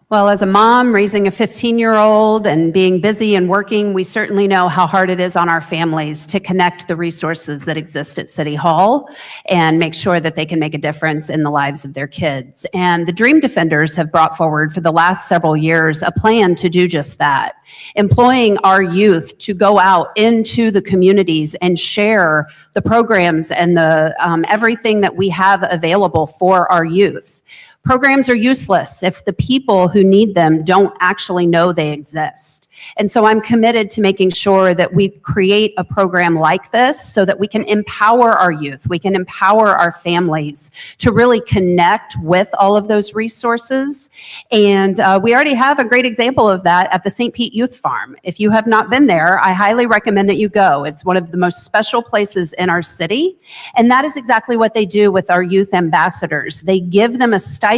Well, as a mom raising a 15-year-old and being busy and working, we certainly know how hard it is on our families to connect the resources that exist at City Hall and make sure that they can make a difference in the lives of their kids. And the Dream Defenders have brought forward for the last several years a plan to do just that, employing our youth to go out into the communities and share the programs and the everything that we have available for our youth. Programs are useless if the people who need them don't actually know they exist. And so I'm committed to making sure that we create a program like this so that we can empower our youth, we can empower our families to really connect with all of those resources. And we already have a great example of that at the St. Pete Youth Farm. If you have not been there, I highly recommend that you go. It's one of the most special places in our city. And that is exactly what they do with our youth ambassadors. They give them a stipend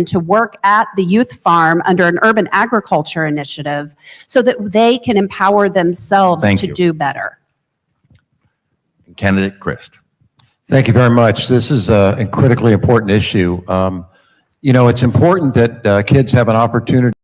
to work at the youth farm under an urban agriculture initiative so that they can empower themselves Thank to you. do better. Candidate Christ. Thank you very much. This is a critically important issue. It's important that kids have an opportunity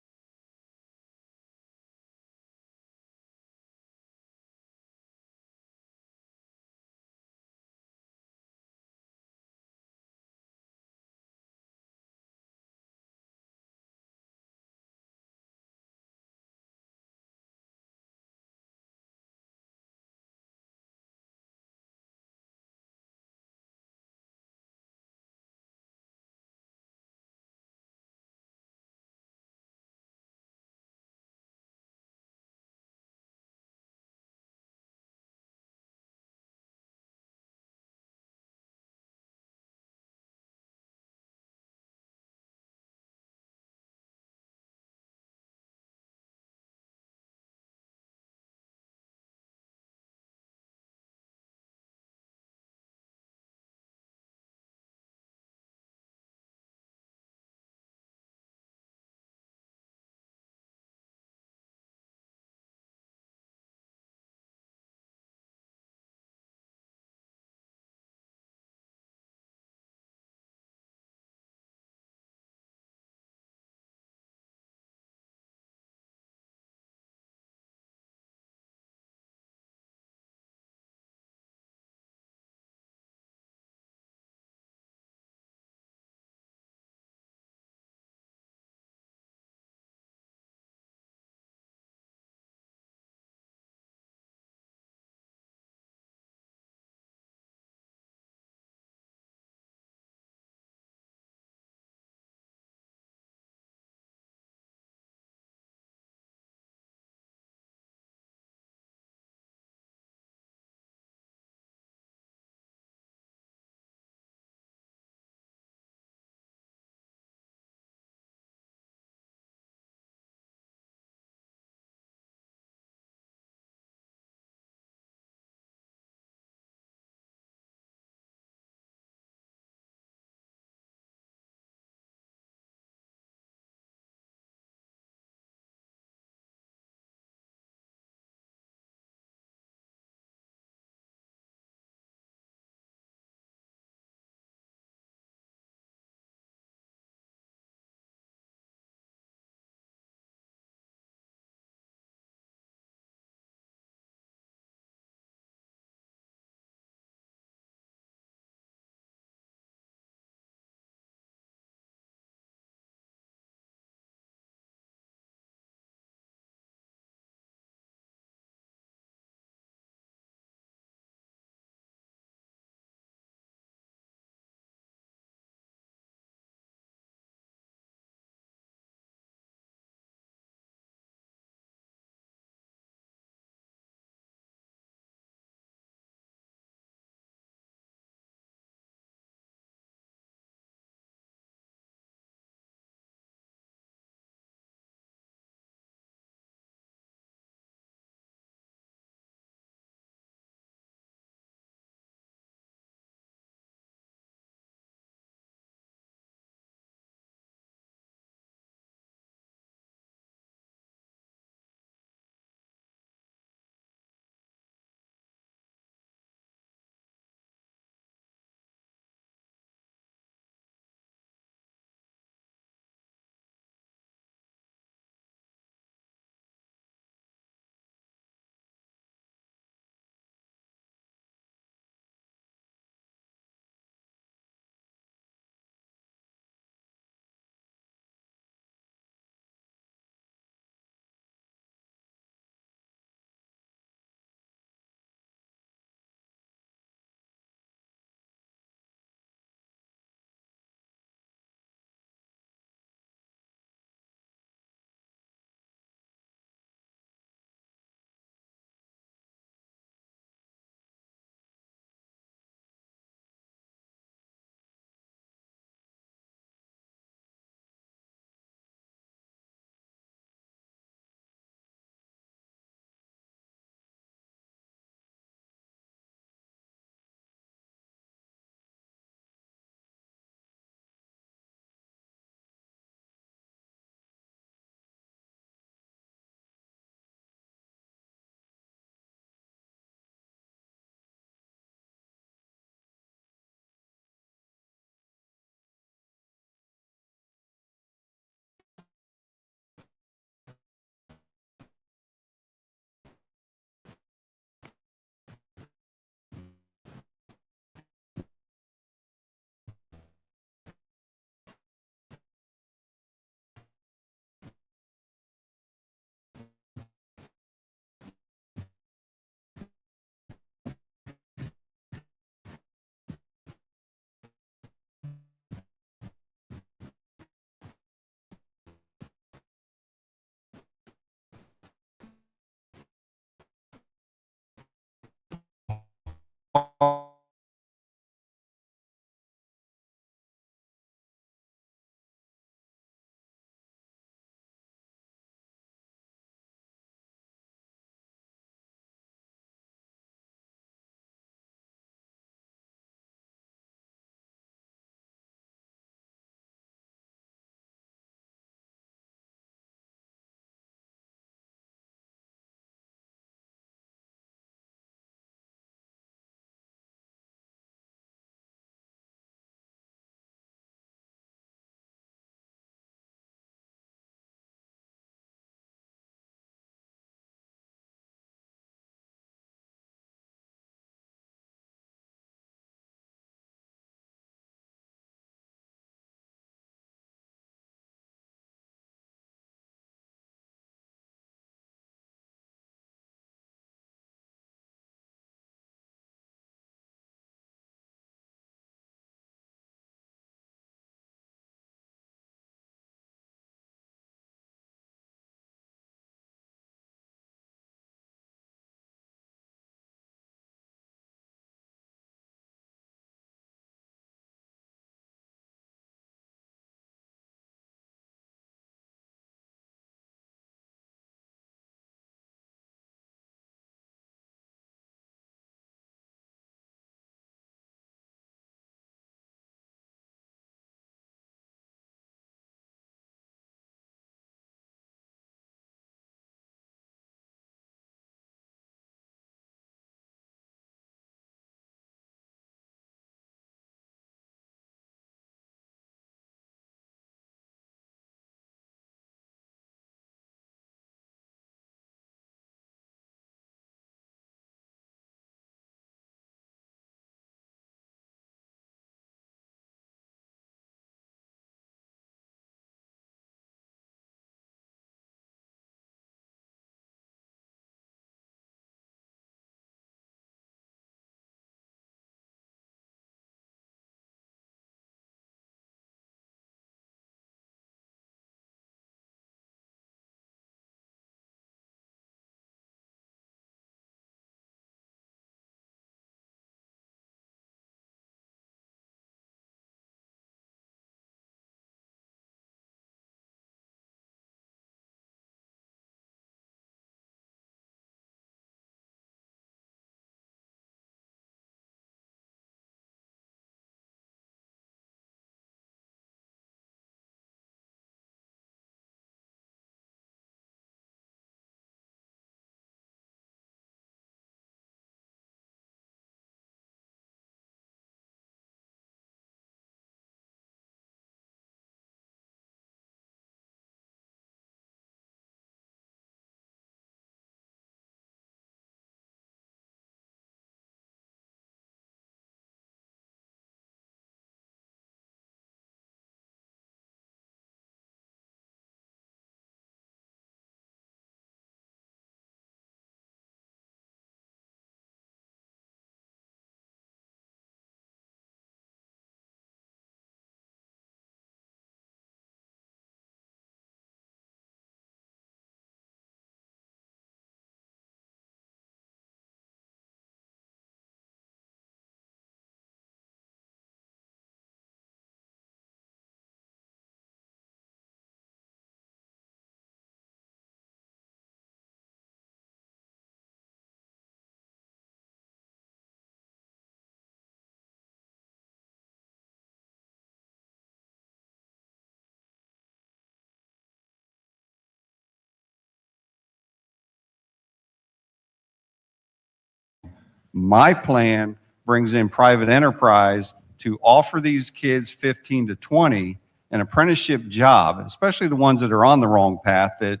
My plan brings in private enterprise to offer these kids 15 to 20 an apprenticeship job, especially the ones that are on the wrong path that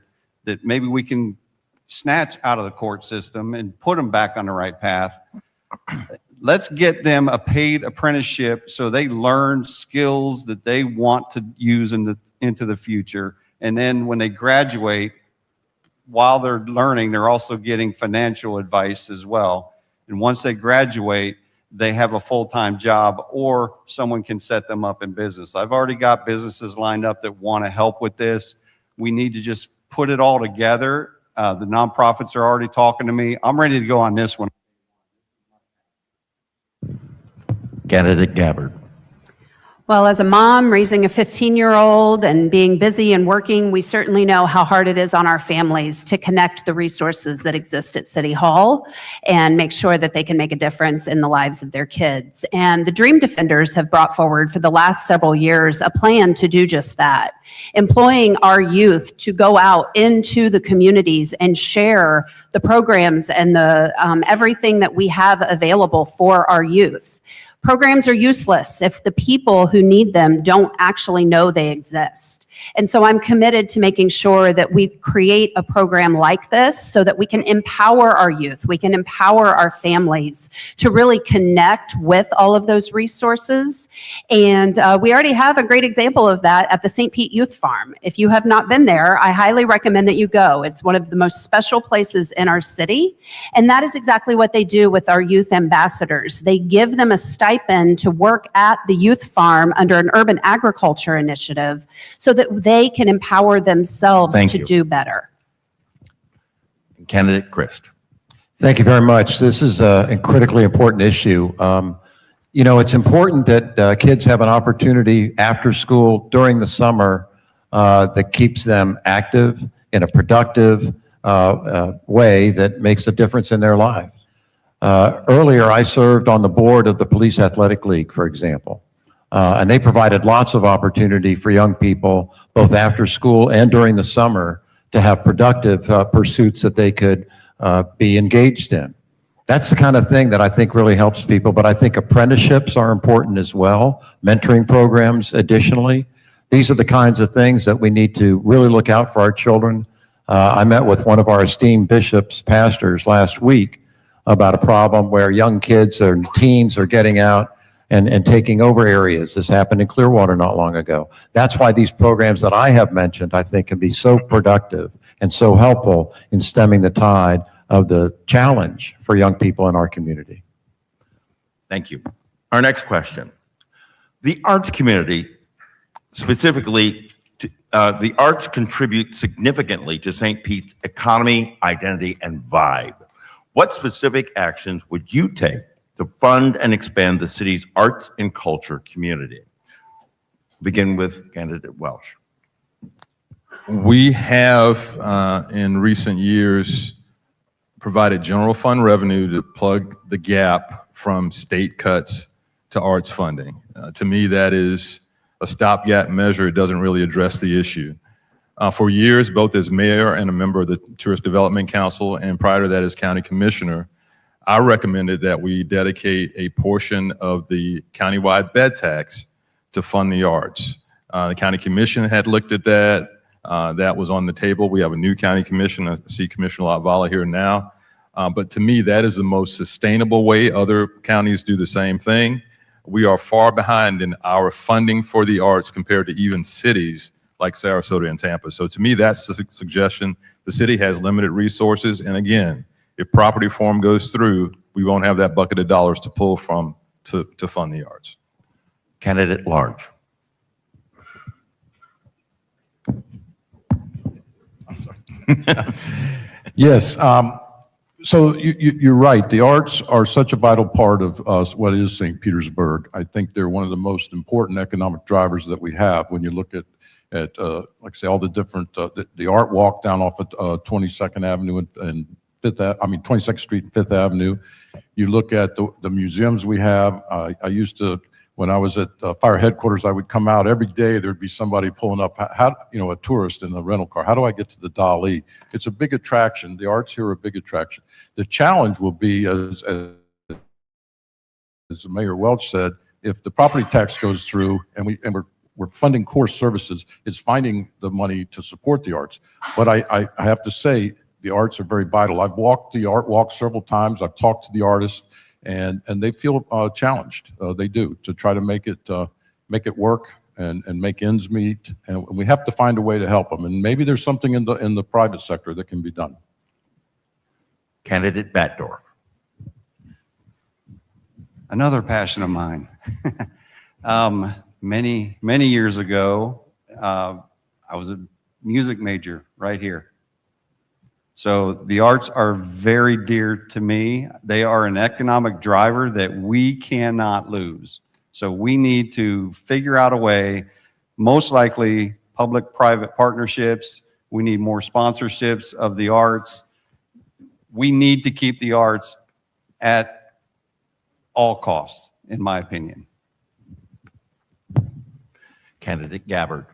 maybe we can snatch out of the court system and put them back on the right path. Let's get them a paid apprenticeship so they learn skills that they want to use into the future. And then when they graduate, while they're learning, they're also getting financial advice as well. And once they graduate, they have a full-time job or someone can set them up in business. I've already got businesses lined up that want to help with this. We need to just put it all together. The nonprofits are already talking to me. I'm ready to go on this one. Candidate Gabbard. Well, as a mom raising a 15-year-old and being busy and working, we certainly know how hard it is on our families to connect the resources that exist at City Hall and make sure that they can make a difference in the lives of their kids. And the Dream Defenders have brought forward for the last several years a plan to do just that, employing our youth to go out into the communities and share the programs and the everything that we have available for our youth. Programs are useless if the people who need them don't actually know they exist. And so I'm committed to making sure that we create a program like this so that we can empower our youth, we can empower our families to really connect with all of those resources. And we already have a great example of that at the St. Pete Youth Farm. If you have not been there, I highly recommend that you go. It's one of the most special places in our city. And that is exactly what they do with our youth ambassadors. They give them a stipend to work at the youth farm under an urban agriculture initiative so that they can empower themselves Thank to you. do better. Candidate Christ. Thank you very much. This is a critically important issue. You know, it's important that kids have an opportunity after school during the summer that keeps them active in a productive way that makes a difference in their life. Earlier, I served on the board of the Police Athletic League, for example. And they provided lots of opportunity for young people, both after school and during the summer, to have productive pursuits that they could be engaged in. That's the kind of thing that I think really helps people, but I think apprenticeships are important as well, mentoring programs additionally. These are the kinds of things that we need to really look out for our children. I met with one of our esteemed bishops, pastors last week about a problem where young kids and teens are getting out and taking over areas. This happened in Clearwater not long ago. That's why these programs that I have mentioned, I think, can be so productive and so helpful in stemming the tide of the challenge for young people in our community. Thank you. Our next question. The arts community, specifically, the arts contribute significantly to St. Pete's economy, identity, and vibe. What specific actions would you take to fund and expand the city's arts and culture community? Begin with candidate Welsh. We have, in recent years, provided general fund revenue to plug the gap from state cuts to arts funding. To me, that is a stopgap measure. It doesn't really address the issue. For years, both as mayor and a member of the Tourist Development Council, and prior to that as county commissioner, I recommended that we dedicate a portion of the countywide bed tax to fund the arts. The county commission had looked at that. That was on the table. We have a new county commission. I see Commissioner Latvala here now. But to me, that is the most sustainable way. Other counties do the same thing. We are far behind in our funding for the arts compared to even cities like Sarasota and Tampa. So to me, that's the suggestion. The city has limited resources. And again, if property reform goes through, we won't have that bucket of dollars to pull from to fund the arts. Candidate Large. Yes. So you're right. The arts are such a vital part of what is St. Petersburg. I think they're one of the most important economic drivers that we have. When you look at like I say, all the different, the art walk down off of 22nd Avenue and 22nd Street and Fifth Avenue. You look at the museums we have. I used to, when I was at fire headquarters, I would come out every day. There'd be somebody pulling up, a tourist in a rental car. How do I get to the Dali? It's a big attraction. The arts here are a big attraction. The challenge will be, as Mayor Welch said, if the property tax goes through and we're funding core services, it's finding the money to support the arts. But I have to say, the arts are very vital. I've walked the art walk several times. I've talked to the artists, and they feel challenged. They do, to try to make it work and make ends meet. And we have to find a way to help them. And maybe there's something in the private sector that can be done. Candidate Batdorf. Another passion of mine. Many years ago, I was a music major right here. So the arts are very dear to me. They are an economic driver that we cannot lose. So we need to figure out a way, most likely public-private partnerships. We need more sponsorships of the arts. We need to keep the arts at all costs, in my opinion. Candidate Gabbard.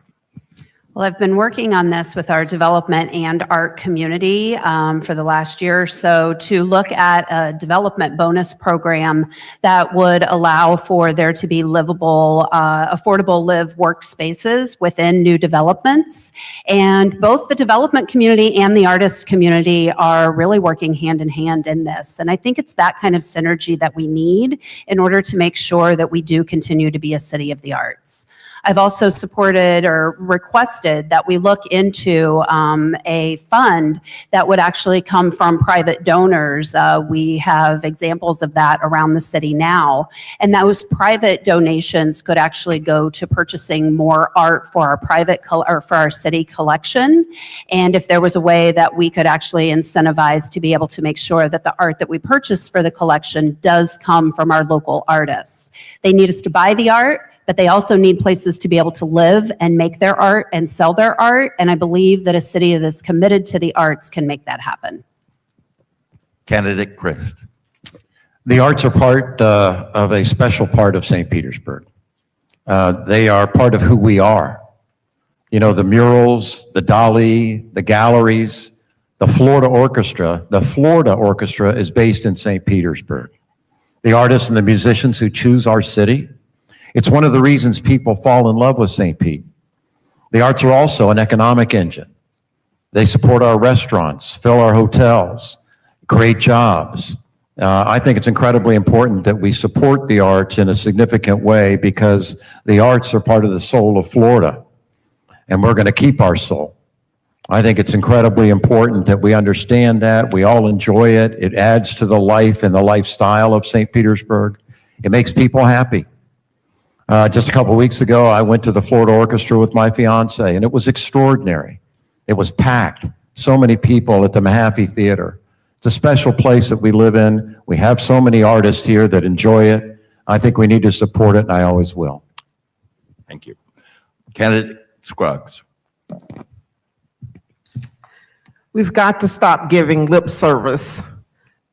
Well, I've been working on this with our development and art community for the last year or so to look at a development bonus program that would allow for there to be livable, affordable live workspaces within new developments. And both the development community and the artist community are really working hand in hand in this. And I think it's that kind of synergy that we need in order to make sure that we do continue to be a city of the arts. I've also supported or requested that we look into a fund that would actually come from private donors. We have examples of that around the city now. And those private donations could actually go to purchasing more art for our private or for our city collection. And if there was a way that we could actually incentivize to be able to make sure that the art that we purchase for the collection does come from our local artists. They need us to buy the art, but they also need places to be able to live and make their art and sell their art. And I believe that a city that's committed to the arts can make that happen. Candidate Christ. The arts are part of a special part of St. Petersburg. They are part of who we are. You know, the murals, the Dali, the galleries, the Florida Orchestra. The Florida Orchestra is based in St. Petersburg. The artists and the musicians who choose our city, it's one of the reasons people fall in love with St. Pete. The arts are also an economic engine. They support our restaurants, fill our hotels, create jobs. I think it's incredibly important that we support the arts in a significant way because the arts are part of the soul of Florida, and we're going to keep our soul. I think it's incredibly important that we understand that. We all enjoy it. It adds to the life and the lifestyle of St. Petersburg. It makes people happy. Just a couple of weeks ago, I went to the Florida Orchestra with my fiance, and it was extraordinary. It was packed. So many people at the Mahaffey Theater. It's a special place that we live in. We have so many artists here that enjoy it. I think we need to support it, and I always will. Thank you. Candidate Scruggs. We've got to stop giving lip service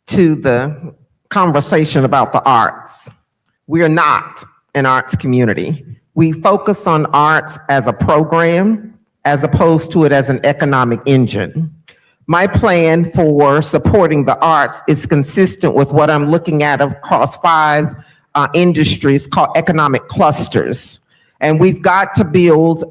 to the conversation about the arts. We are not an arts community. We focus on arts as a program as opposed to it as an economic engine. My plan for supporting the arts is consistent with what I'm looking at across 5 industries called economic clusters. And we've got to build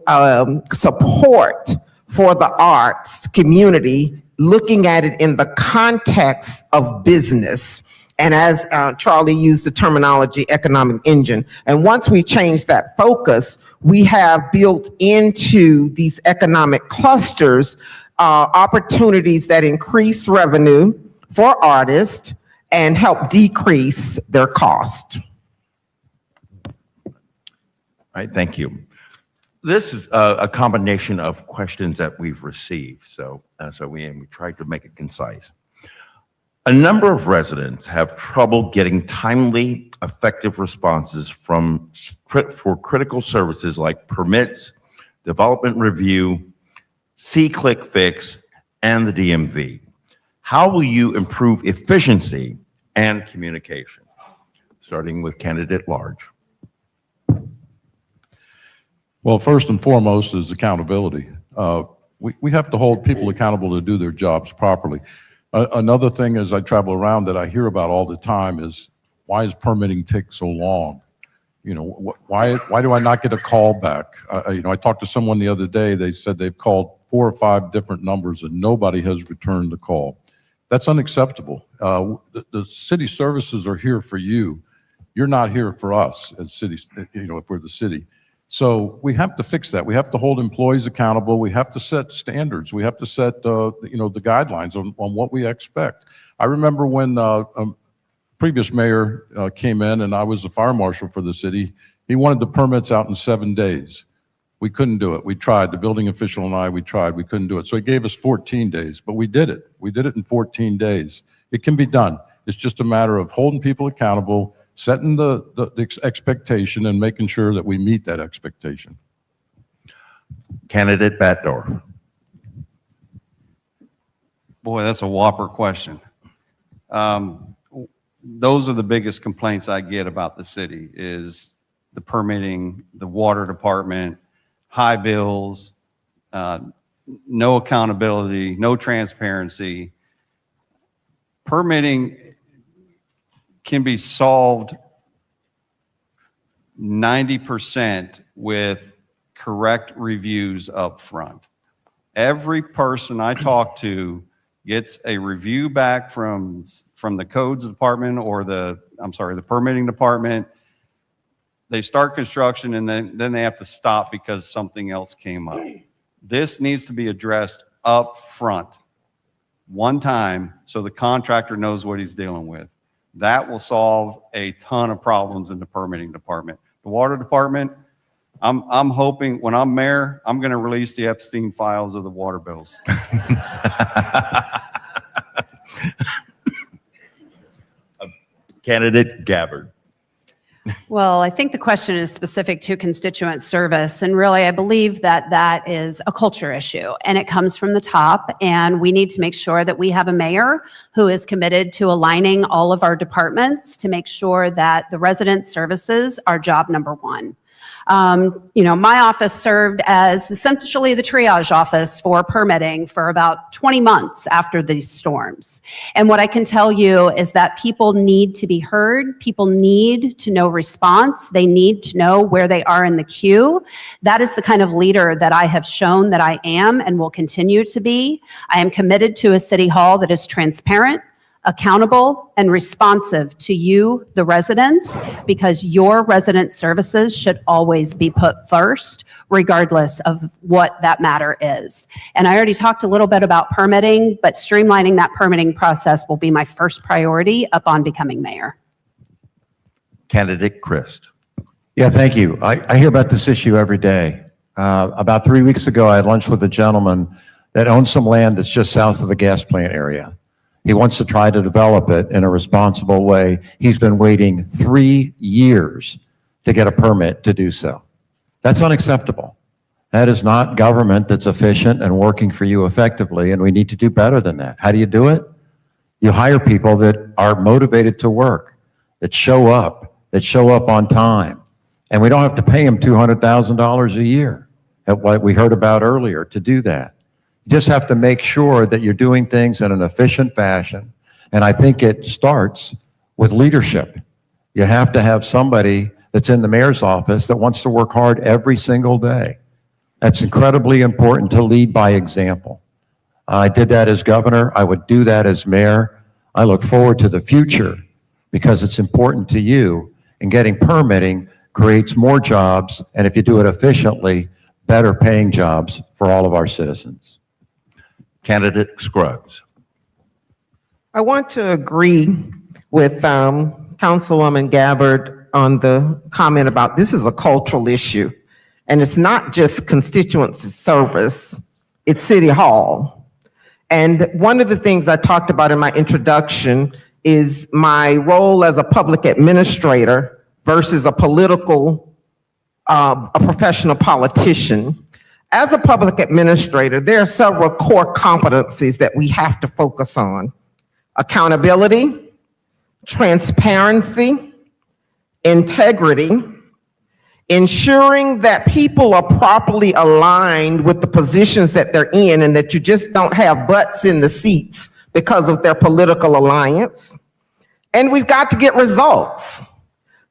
support for the arts community, looking at it in the context of business. And as Charlie used the terminology, economic engine. And once we change that focus, we have built into these economic clusters opportunities that increase revenue for artists and help decrease their cost. All right, thank you. This is a combination of questions that we've received, so we tried to make it concise. A number of residents have trouble getting timely, effective responses for critical services like permits, development review, C-Click Fix, and the DMV. How will you improve efficiency and communication? Starting with candidate large. Well, first and foremost is accountability. We have to hold people accountable to do their jobs properly. Another thing as I travel around that I hear about all the time is, why is permitting take so long? You know, why do I not get a call back? I talked to someone the other day, they said they've called 4 or 5 different numbers and nobody has returned the call. That's unacceptable. The city services are here for you. You're not here for us as cities, if we're the city. So we have to fix that. We have to hold employees accountable. We have to set standards. We have to set, the guidelines on what we expect. I remember when previous mayor came in and I was the fire marshal for the city, he wanted the permits out in 7 days. We couldn't do it. We tried, the building official and I, we tried, we couldn't do it. So he gave us 14 days, but we did it. We did it in 14 days. It can be done. It's just a matter of holding people accountable, setting the expectation and making sure that we meet that expectation. Candidate Batdorf. Boy, that's a whopper question. Those are the biggest complaints I get about the city is the permitting, the water department, high bills, no accountability, no transparency. Permitting can be solved 90% with correct reviews up front. Every person I talk to gets a review back from the codes department or the permitting department. They start construction and then they have to stop because something else came up. This needs to be addressed up front, one time, so the contractor knows what he's dealing with. That will solve a ton of problems in the permitting department. The water department, I'm hoping when I'm mayor, I'm going to release the Epstein files of the water bills. Candidate Gabbard. Well, I think the question is specific to constituent service, and really, I believe that that is a culture issue, and it comes from the top, and we need to make sure that we have a mayor who is committed to aligning all of our departments to make sure that the resident services are job number one. My office served as essentially the triage office for permitting for about 20 months after these storms. And what I can tell you is that people need to be heard. People need to know response. They need to know where they are in the queue. That is the kind of leader that I have shown that I am and will continue to be. I am committed to a city hall that is transparent, accountable, and responsive to you, the residents, because your resident services should always be put first, regardless of what that matter is. And I already talked a little bit about permitting, but streamlining that permitting process will be my first priority upon becoming mayor. Candidate Christ. Yeah, thank you. I hear about this issue every day. About 3 weeks ago, I had lunch with a gentleman that owns some land that's just south of the gas plant area. He wants to try to develop it in a responsible way. He's been waiting 3 years to get a permit to do so. That's unacceptable. That is not government that's efficient and working for you effectively, and we need to do better than that. How do you do it? You hire people that are motivated to work, that show up on time, and we don't have to pay them $200,000 a year, at what we heard about earlier, to do that. You just have to make sure that you're doing things in an efficient fashion. And I think it starts with leadership. You have to have somebody that's in the mayor's office that wants to work hard every single day. That's incredibly important to lead by example. I did that as governor. I would do that as mayor. I look forward to the future because it's important to you. And getting permitting creates more jobs. And if you do it efficiently, better paying jobs for all of our citizens. Candidate Scruggs. I want to agree with Councilwoman Gabbard on the comment about this is a cultural issue. And it's not just constituency service, it's City Hall. And one of the things I talked about in my introduction is my role as a public administrator versus a professional politician. As a public administrator, there are several core competencies that we have to focus on: accountability, transparency, integrity, ensuring that people are properly aligned with the positions that they're in and that you just don't have butts in the seats because of their political alliance. And we've got to get results.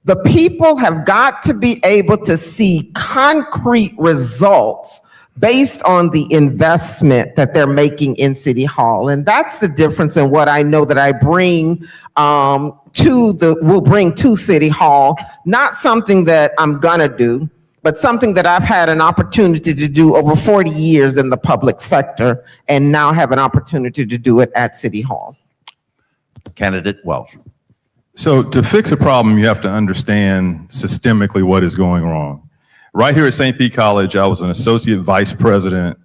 The people have got to be able to see concrete results based on the investment that they're making in City Hall. And that's the difference in what I know that I bring will bring to City Hall, not something that I'm gonna do, but something that I've had an opportunity to do over 40 years in the public sector and now have an opportunity to do it at City Hall. Candidate Welsh. So to fix a problem, you have to understand systemically what is going wrong. Right here at St. Pete College, I was an associate vice president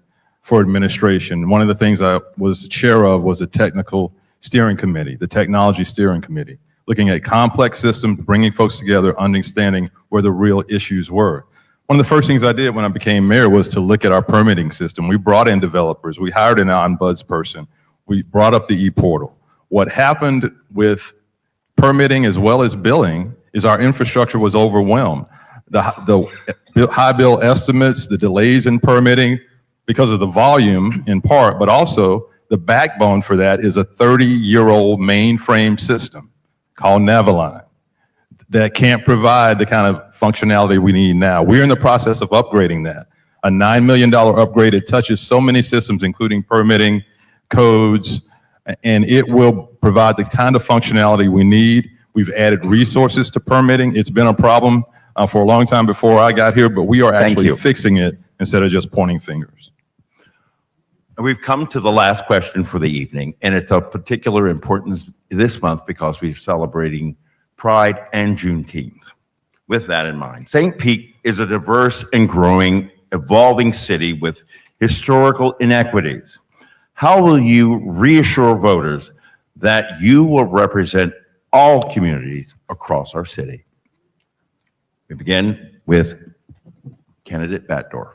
for administration. One of the things I was chair of was a technical steering committee, the technology steering committee, looking at complex systems, bringing folks together, understanding where the real issues were. One of the first things I did when I became mayor was to look at our permitting system. We brought in developers. We hired an ombuds person. We brought up the e-portal. What happened with permitting as well as billing is our infrastructure was overwhelmed. The high bill estimates, the delays in permitting because of the volume in part, but also the backbone for that is a 30-year-old mainframe system called Naviline that can't provide the kind of functionality we need now. We're in the process of upgrading that. A $9 million upgrade, it touches so many systems, including permitting, codes, and it will provide the kind of functionality we need. We've added resources to permitting. It's been a problem for a long time before I got here, but we are actually fixing it instead of just pointing fingers. We've come to the last question for the evening, and it's of particular importance this month because we're celebrating Pride and Juneteenth. With that in mind, St. Pete is a diverse and growing, evolving city with historical inequities. How will you reassure voters that you will represent all communities across our city? We begin with candidate Batdorf.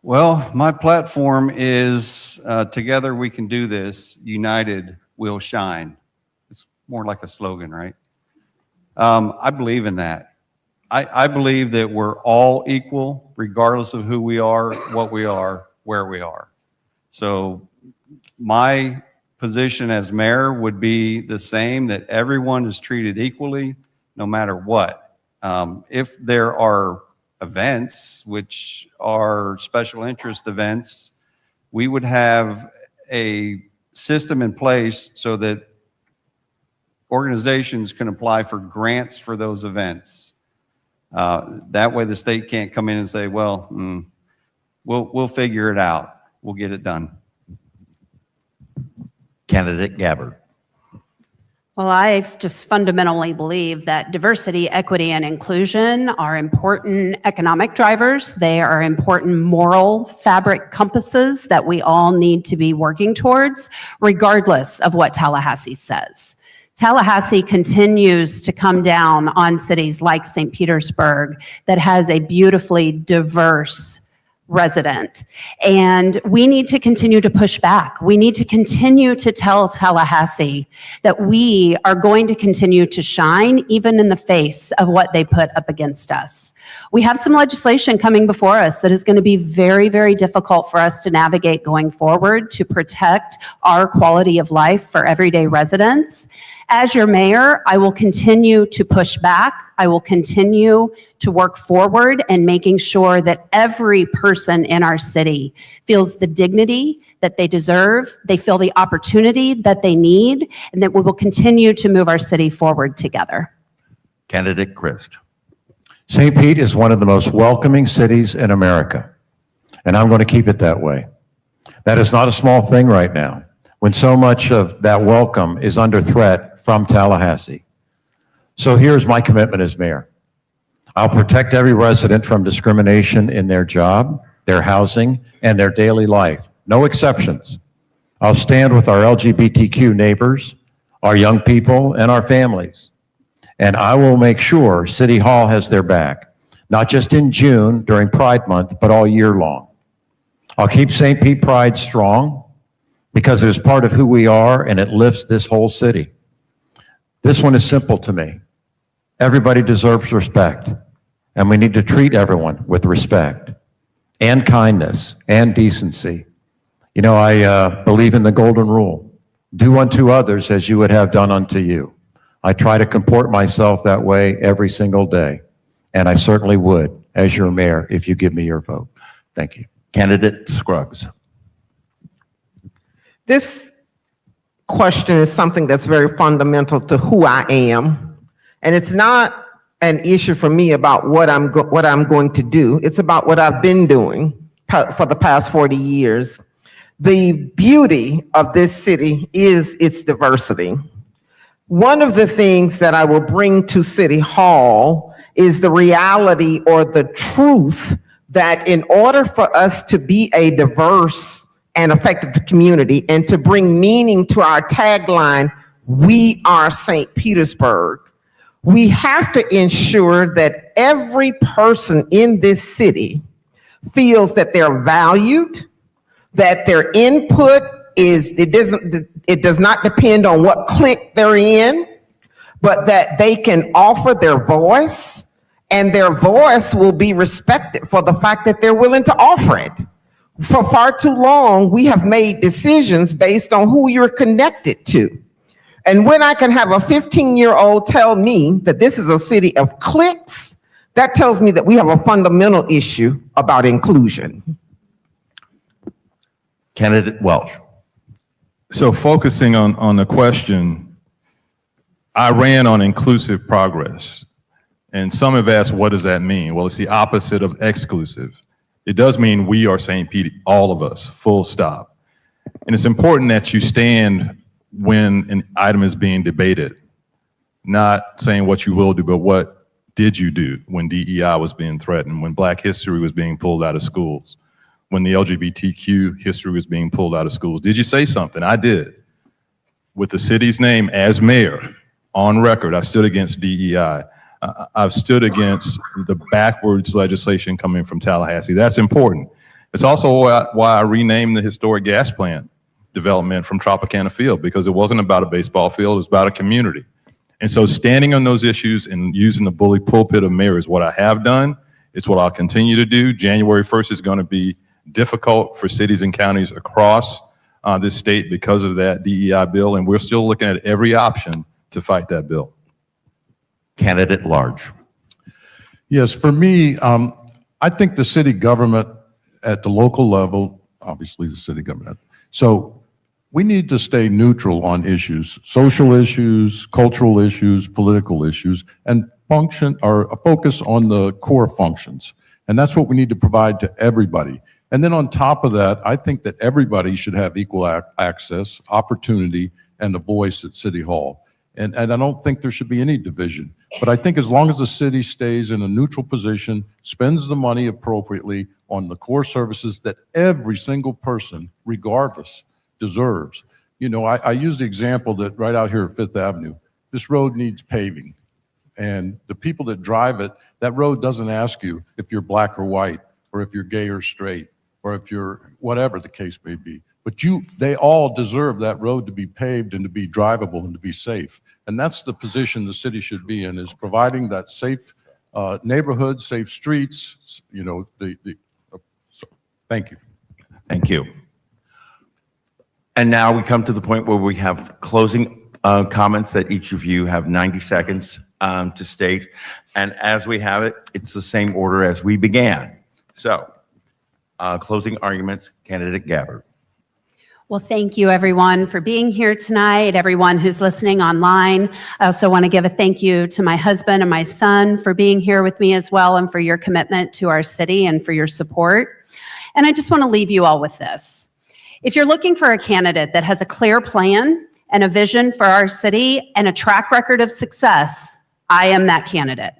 Well, my platform is together we can do this, united we'll shine. It's more like a slogan, right? I believe in that. I believe that we're all equal, regardless of who we are, what we are, where we are. So my position as mayor would be the same, that everyone is treated equally, no matter what. If there are events, which are special interest events, we would have a system in place so that organizations can apply for grants for those events. That way the state can't come in and say, well, we'll figure it out. We'll get it done. Candidate Gabbard. Well, I just fundamentally believe that diversity, equity, and inclusion are important economic drivers. They are important moral fabric compasses that we all need to be working towards, regardless of what Tallahassee says. Tallahassee continues to come down on cities like St. Petersburg that has a beautifully diverse resident. And we need to continue to push back. We need to continue to tell Tallahassee that we are going to continue to shine even in the face of what they put up against us. We have some legislation coming before us that is going to be very, very difficult for us to navigate going forward to protect our quality of life for everyday residents. As your mayor, I will continue to push back. I will continue to work forward and making sure that every person in our city feels the dignity that they deserve, they feel the opportunity that they need, and that we will continue to move our city forward together. Candidate Christ. St. Pete is one of the most welcoming cities in America, and I'm going to keep it that way. That is not a small thing right now, when so much of that welcome is under threat from Tallahassee. So here's my commitment as mayor. I'll protect every resident from discrimination in their job, their housing, and their daily life. No exceptions. I'll stand with our LGBTQ neighbors, our young people, and our families. And I will make sure City Hall has their back, not just in June during Pride Month, but all year long. I'll keep St. Pete Pride strong because it is part of who we are and it lifts this whole city. This one is simple to me. Everybody deserves respect, and we need to treat everyone with respect and kindness and decency. You know, I believe in the golden rule. Do unto others as you would have done unto you. I try to comport myself that way every single day, and I certainly would as your mayor if you give me your vote. Thank you. Candidate Scruggs. This question is something that's very fundamental to who I am. And it's not an issue for me about what I'm going to do. It's about what I've been doing for the past 40 years. The beauty of this city is its diversity. One of the things that I will bring to City Hall is the reality or the truth that in order for us to be a diverse and effective community and to bring meaning to our tagline, "We are St. Petersburg," we have to ensure that every person in this city feels that they're valued, that their input it does not depend on what clique they're in, but that they can offer their voice, and their voice will be respected for the fact that they're willing to offer it. For far too long, we have made decisions based on who you're connected to. And when I can have a 15-year-old tell me that this is a city of cliques, that tells me that we have a fundamental issue about inclusion. Candidate Welch. So focusing on the question, I ran on inclusive progress. And some have asked, what does that mean? Well, it's the opposite of exclusive. It does mean we are St. Pete, all of us, full stop. And it's important that you stand when an item is being debated, not saying what you will do, but what did you do when DEI was being threatened, when Black history was being pulled out of schools, when the LGBTQ history was being pulled out of schools. Did you say something? I did. With the city's name as mayor, on record, I stood against DEI. I've stood against the backwards legislation coming from Tallahassee. That's important. It's also why I renamed the historic gas plant development from Tropicana Field, because it wasn't about a baseball field, it was about a community. And so standing on those issues and using the bully pulpit of mayor is what I have done. It's what I'll continue to do. January 1st is going to be difficult for cities and counties across this state because of that DEI bill, and we're still looking at every option to fight that bill. Candidate at large. Yes, for me, I think the city government at the local level, obviously the city government, so we need to stay neutral on issues, social issues, cultural issues, political issues, and function or focus on the core functions. And that's what we need to provide to everybody. And then on top of that, I think that everybody should have equal access, opportunity, and a voice at City Hall. And I don't think there should be any division. But I think as long as the city stays in a neutral position, spends the money appropriately on the core services that every single person, regardless, deserves. You know, I use the example that right out here at Fifth Avenue, this road needs paving. And the people that drive it, that road doesn't ask you if you're black or white, or if you're gay or straight, or if you're whatever the case may be. But they all deserve that road to be paved and to be drivable and to be safe. And that's the position the city should be in, is providing that safe neighborhood, safe streets, you know, so, thank you. Thank you. And now we come to the point where we have closing comments that each of you have 90 seconds to state. And as we have it, it's the same order as we began. So, closing arguments, Candidate Gabbard. Well, thank you, everyone, for being here tonight, everyone who's listening online. I also want to give a thank you to my husband and my son for being here with me as well, and for your commitment to our city and for your support. And I just want to leave you all with this. If you're looking for a candidate that has a clear plan and a vision for our city and a track record of success, I am that candidate.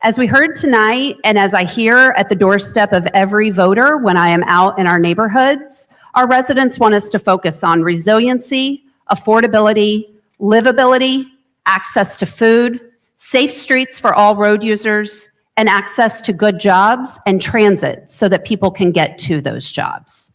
As we heard tonight, and as I hear at the doorstep of every voter when I am out in our neighborhoods, our residents want us to focus on resiliency, affordability, livability, access to food, safe streets for all road users, and access to good jobs and transit so that people can get to those jobs.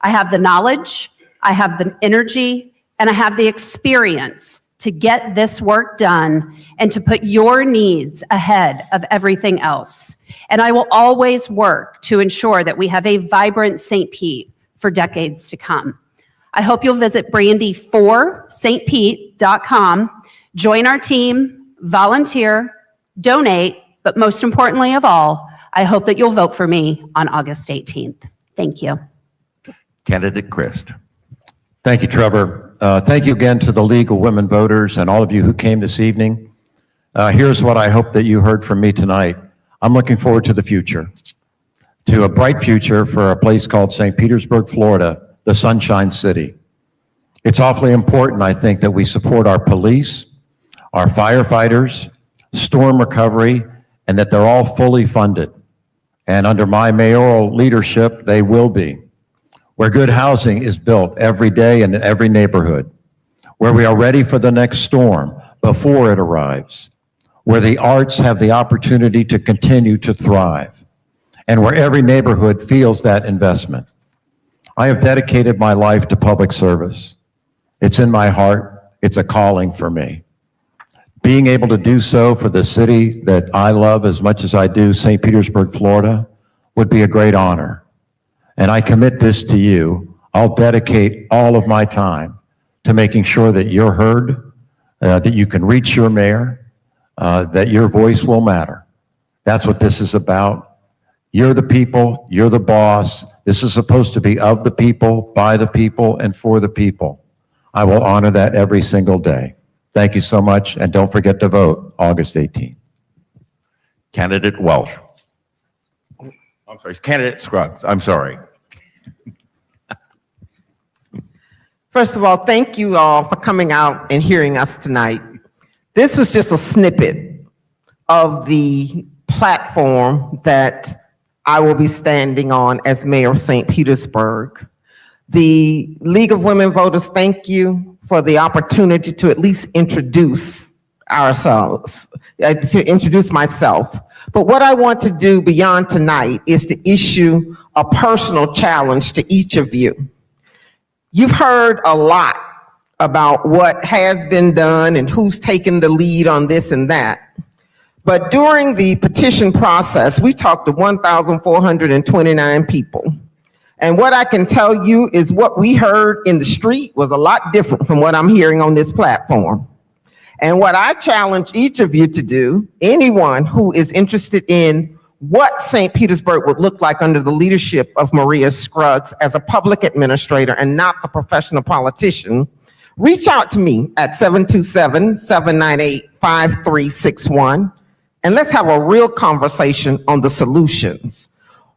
I have the knowledge, I have the energy, and I have the experience to get this work done and to put your needs ahead of everything else. And I will always work to ensure that we have a vibrant St. Pete for decades to come. I hope you'll visit brandy4stpete.com, join our team, volunteer, donate, but most importantly of all, I hope that you'll vote for me on August 18th. Thank you. Candidate Christ. Thank you, Trevor. Thank you again to the League of Women Voters and all of you who came this evening. Here's what I hope that you heard from me tonight. I'm looking forward to the future, to a bright future for a place called St. Petersburg, Florida, the Sunshine City. It's awfully important, I think, that we support our police, our firefighters, storm recovery, and that they're all fully funded. And under my mayoral leadership, they will be. Where good housing is built every day in every neighborhood, where we are ready for the next storm before it arrives, where the arts have the opportunity to continue to thrive, and where every neighborhood feels that investment. I have dedicated my life to public service. It's in my heart. It's a calling for me. Being able to do so for the city that I love as much as I do, St. Petersburg, Florida, would be a great honor. And I commit this to you. I'll dedicate all of my time to making sure that you're heard, that you can reach your mayor, that your voice will matter. That's what this is about. You're the people, you're the boss. This is supposed to be of the people, by the people, and for the people. I will honor that every single day. Thank you so much, and don't forget to vote August 18th. Candidate Welsh. I'm sorry, Candidate Scruggs, I'm sorry. First of all, thank you all for coming out and hearing us tonight. This was just a snippet of the platform that I will be standing on as mayor of St. Petersburg. The League of Women Voters, thank you for the opportunity to at least introduce ourselves, to introduce myself. But what I want to do beyond tonight is to issue a personal challenge to each of you. You've heard a lot about what has been done and who's taken the lead on this and that. But during the petition process, we talked to 1,429 people. And what I can tell you is what we heard in the street was a lot different from what I'm hearing on this platform. And what I challenge each of you to do, anyone who is interested in what St. Petersburg would look like under the leadership of Maria Scruggs as a public administrator and not the professional politician, reach out to me at 727-798-5361, and let's have a real conversation on the solutions.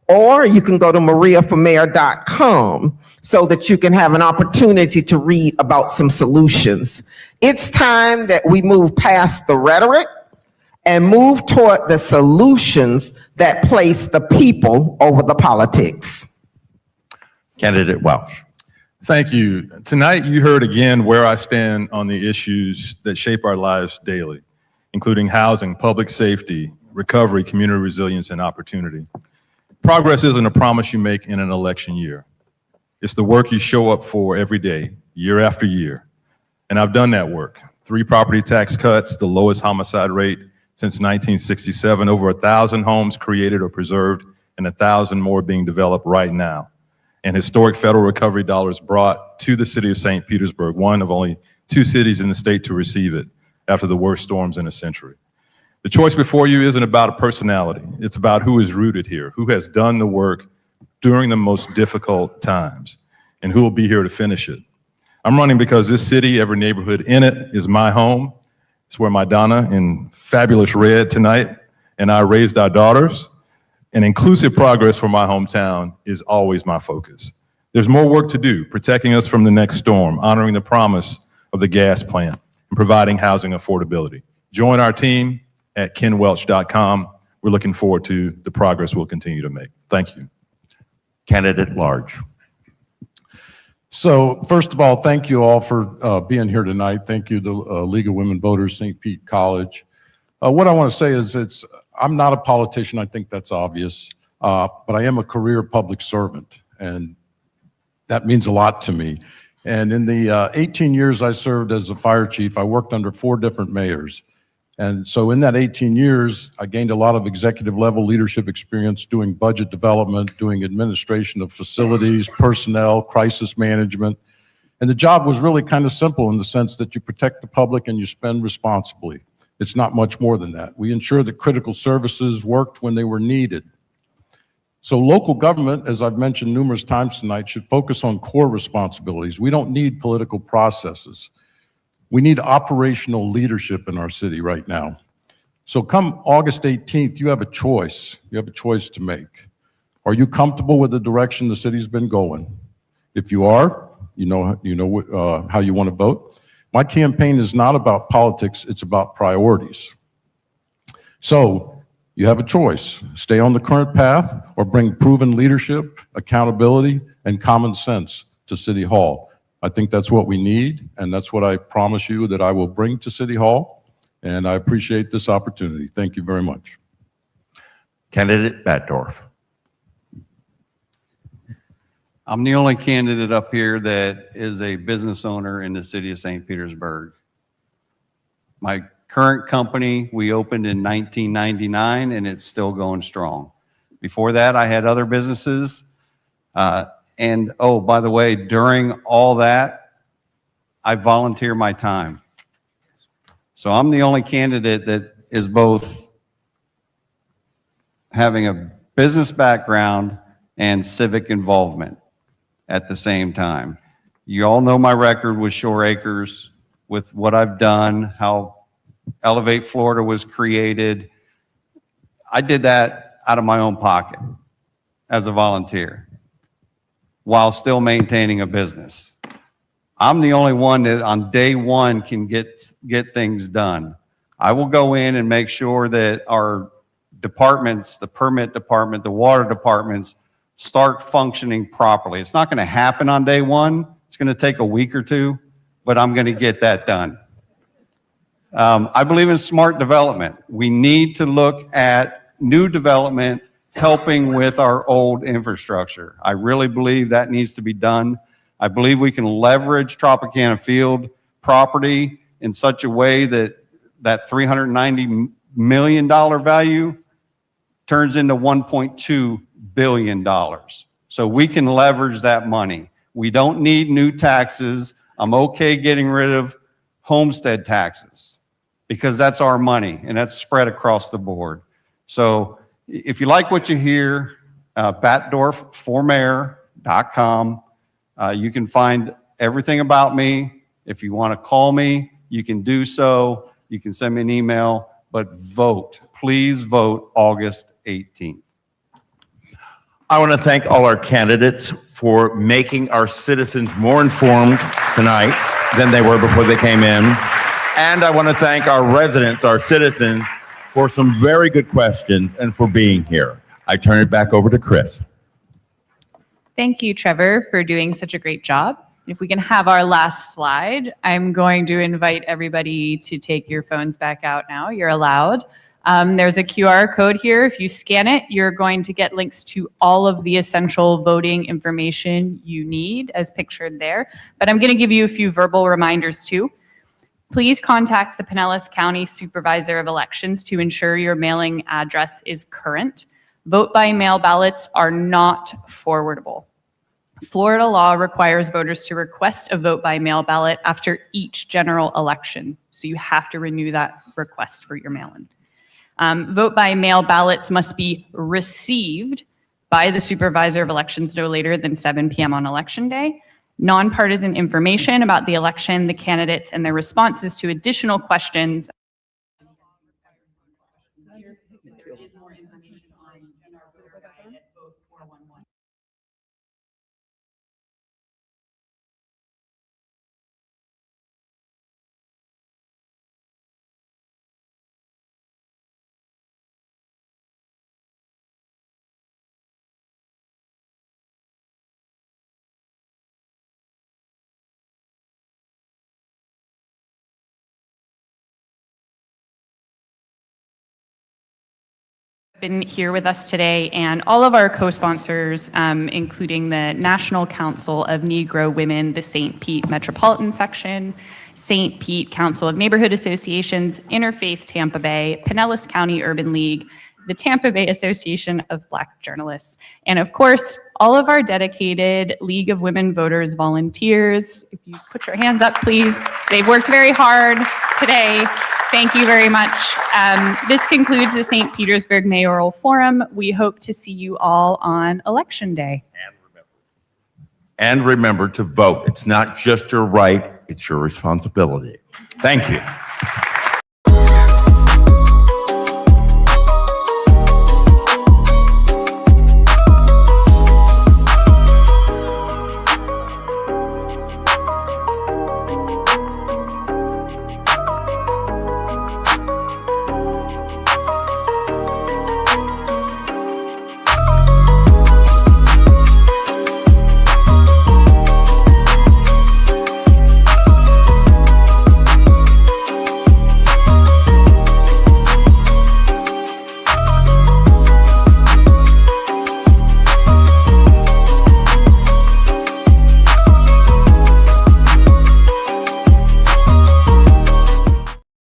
Or you can go to mariaformayor.com so that you can have an opportunity to read about some solutions. It's time that we move past the rhetoric and move toward the solutions that place the people over the politics. Candidate Welsh. Thank you. Tonight, you heard again where I stand on the issues that shape our lives daily, including housing, public safety, recovery, community resilience, and opportunity. Progress isn't a promise you make in an election year. It's the work you show up for every day, year after year. And I've done that work. 3 property tax cuts, the lowest homicide rate since 1967, over 1,000 homes created or preserved, and 1,000 more being developed right now. And historic federal recovery dollars brought to the city of St. Petersburg, one of only 2 cities in the state to receive it after the worst storms in a century. The choice before you isn't about a personality. It's about who is rooted here, who has done the work during the most difficult times, and who will be here to finish it. I'm running because this city, every neighborhood in it, is my home. It's where my Donna in fabulous red tonight and I raised our daughters. And inclusive progress for my hometown is always my focus. There's more work to do, protecting us from the next storm, honoring the promise of the gas plant, and providing housing affordability. Join our team at kenwelch.com. We're looking forward to the progress we'll continue to make. Thank you. Candidate Large. So first of all, thank you all for being here tonight. Thank you to League of Women Voters, St. Pete College. What I want to say is I'm not a politician. I think that's obvious, but I am a career public servant, and that means a lot to me. And in the 18 years I served as a fire chief, I worked under 4 different mayors. And so in that 18 years, I gained a lot of executive level leadership experience doing budget development, doing administration of facilities, personnel, crisis management. And the job was really kind of simple in the sense that you protect the public and you spend responsibly. It's not much more than that. We ensure that critical services worked when they were needed. So local government, as I've mentioned numerous times tonight, should focus on core responsibilities. We don't need political processes. We need operational leadership in our city right now. So come August 18th, you have a choice. You have a choice to make. Are you comfortable with the direction the city's been going? If you are, you know how you want to vote. My campaign is not about politics, it's about priorities. So, You have a choice. Stay on the current path or bring proven leadership, accountability, and common sense to City Hall. I think that's what we need, and that's what I promise you that I will bring to City Hall, and I appreciate this opportunity. Thank you very much. Candidate Batdorf. I'm the only candidate up here that is a business owner in the city of St. Petersburg. My current company, we opened in 1999 and it's still going strong. Before that, I had other businesses. And oh, by the way, during all that, I volunteer my time. So I'm the only candidate that is both having a business background and civic involvement at the same time. You all know my record with Shore Acres, with what I've done, how Elevate Florida was created. I did that out of my own pocket as a volunteer while still maintaining a business. I'm the only one that on day one can get things done. I will go in and make sure that our departments, the permit department, the water departments, start functioning properly. It's not going to happen on day one. It's going to take a week or two, but I'm going to get that done. I believe in smart development. We need to look at new development helping with our old infrastructure. I really believe that needs to be done. I believe we can leverage Tropicana Field property in such a way that that $390 million value turns into $1.2 billion. So we can leverage that money. We don't need new taxes. I'm okay getting rid of homestead taxes because that's our money and that's spread across the board. So if you like what you hear, batdorfformayor.com. You can find everything about me. If you want to call me, you can do so. You can send me an email, but vote. Please vote August 18th. I want to thank all our candidates for making our citizens more informed tonight than they were before they came in. And I want to thank our residents, our citizens, for some very good questions and for being here. I turn it back over to Chris. Thank you, Trevor, for doing such a great job. If we can have our last slide, I'm going to invite everybody to take your phones back out now. You're allowed. There's a QR code here. If you scan it, you're going to get links to all of the essential voting information you need as pictured there. But I'm going to give you a few verbal reminders too. Please contact the Pinellas County Supervisor of Elections to ensure your mailing address is current. Vote by mail ballots are not forwardable. Florida law requires voters to request a vote by mail ballot after each general election. So you have to renew that request for your mail-in. Vote by mail ballots must be received by the Supervisor of Elections no later than 7 p.m. on Election Day. Nonpartisan information about the election, the candidates, and their responses to additional questions been here with us today, and all of our co-sponsors, including the National Council of Negro Women, the St. Pete Metropolitan Section, St. Pete Council of Neighborhood Associations, Interfaith Tampa Bay, Pinellas County Urban League, the Tampa Bay Association of Black Journalists, and of course, all of our dedicated League of Women Voters volunteers. If you put your hands up, please. They've worked very hard today. Thank you very much. This concludes the St. Petersburg Mayoral Forum. We hope to see you all on Election Day. And remember to vote. It's not just your right, it's your responsibility. Thank you.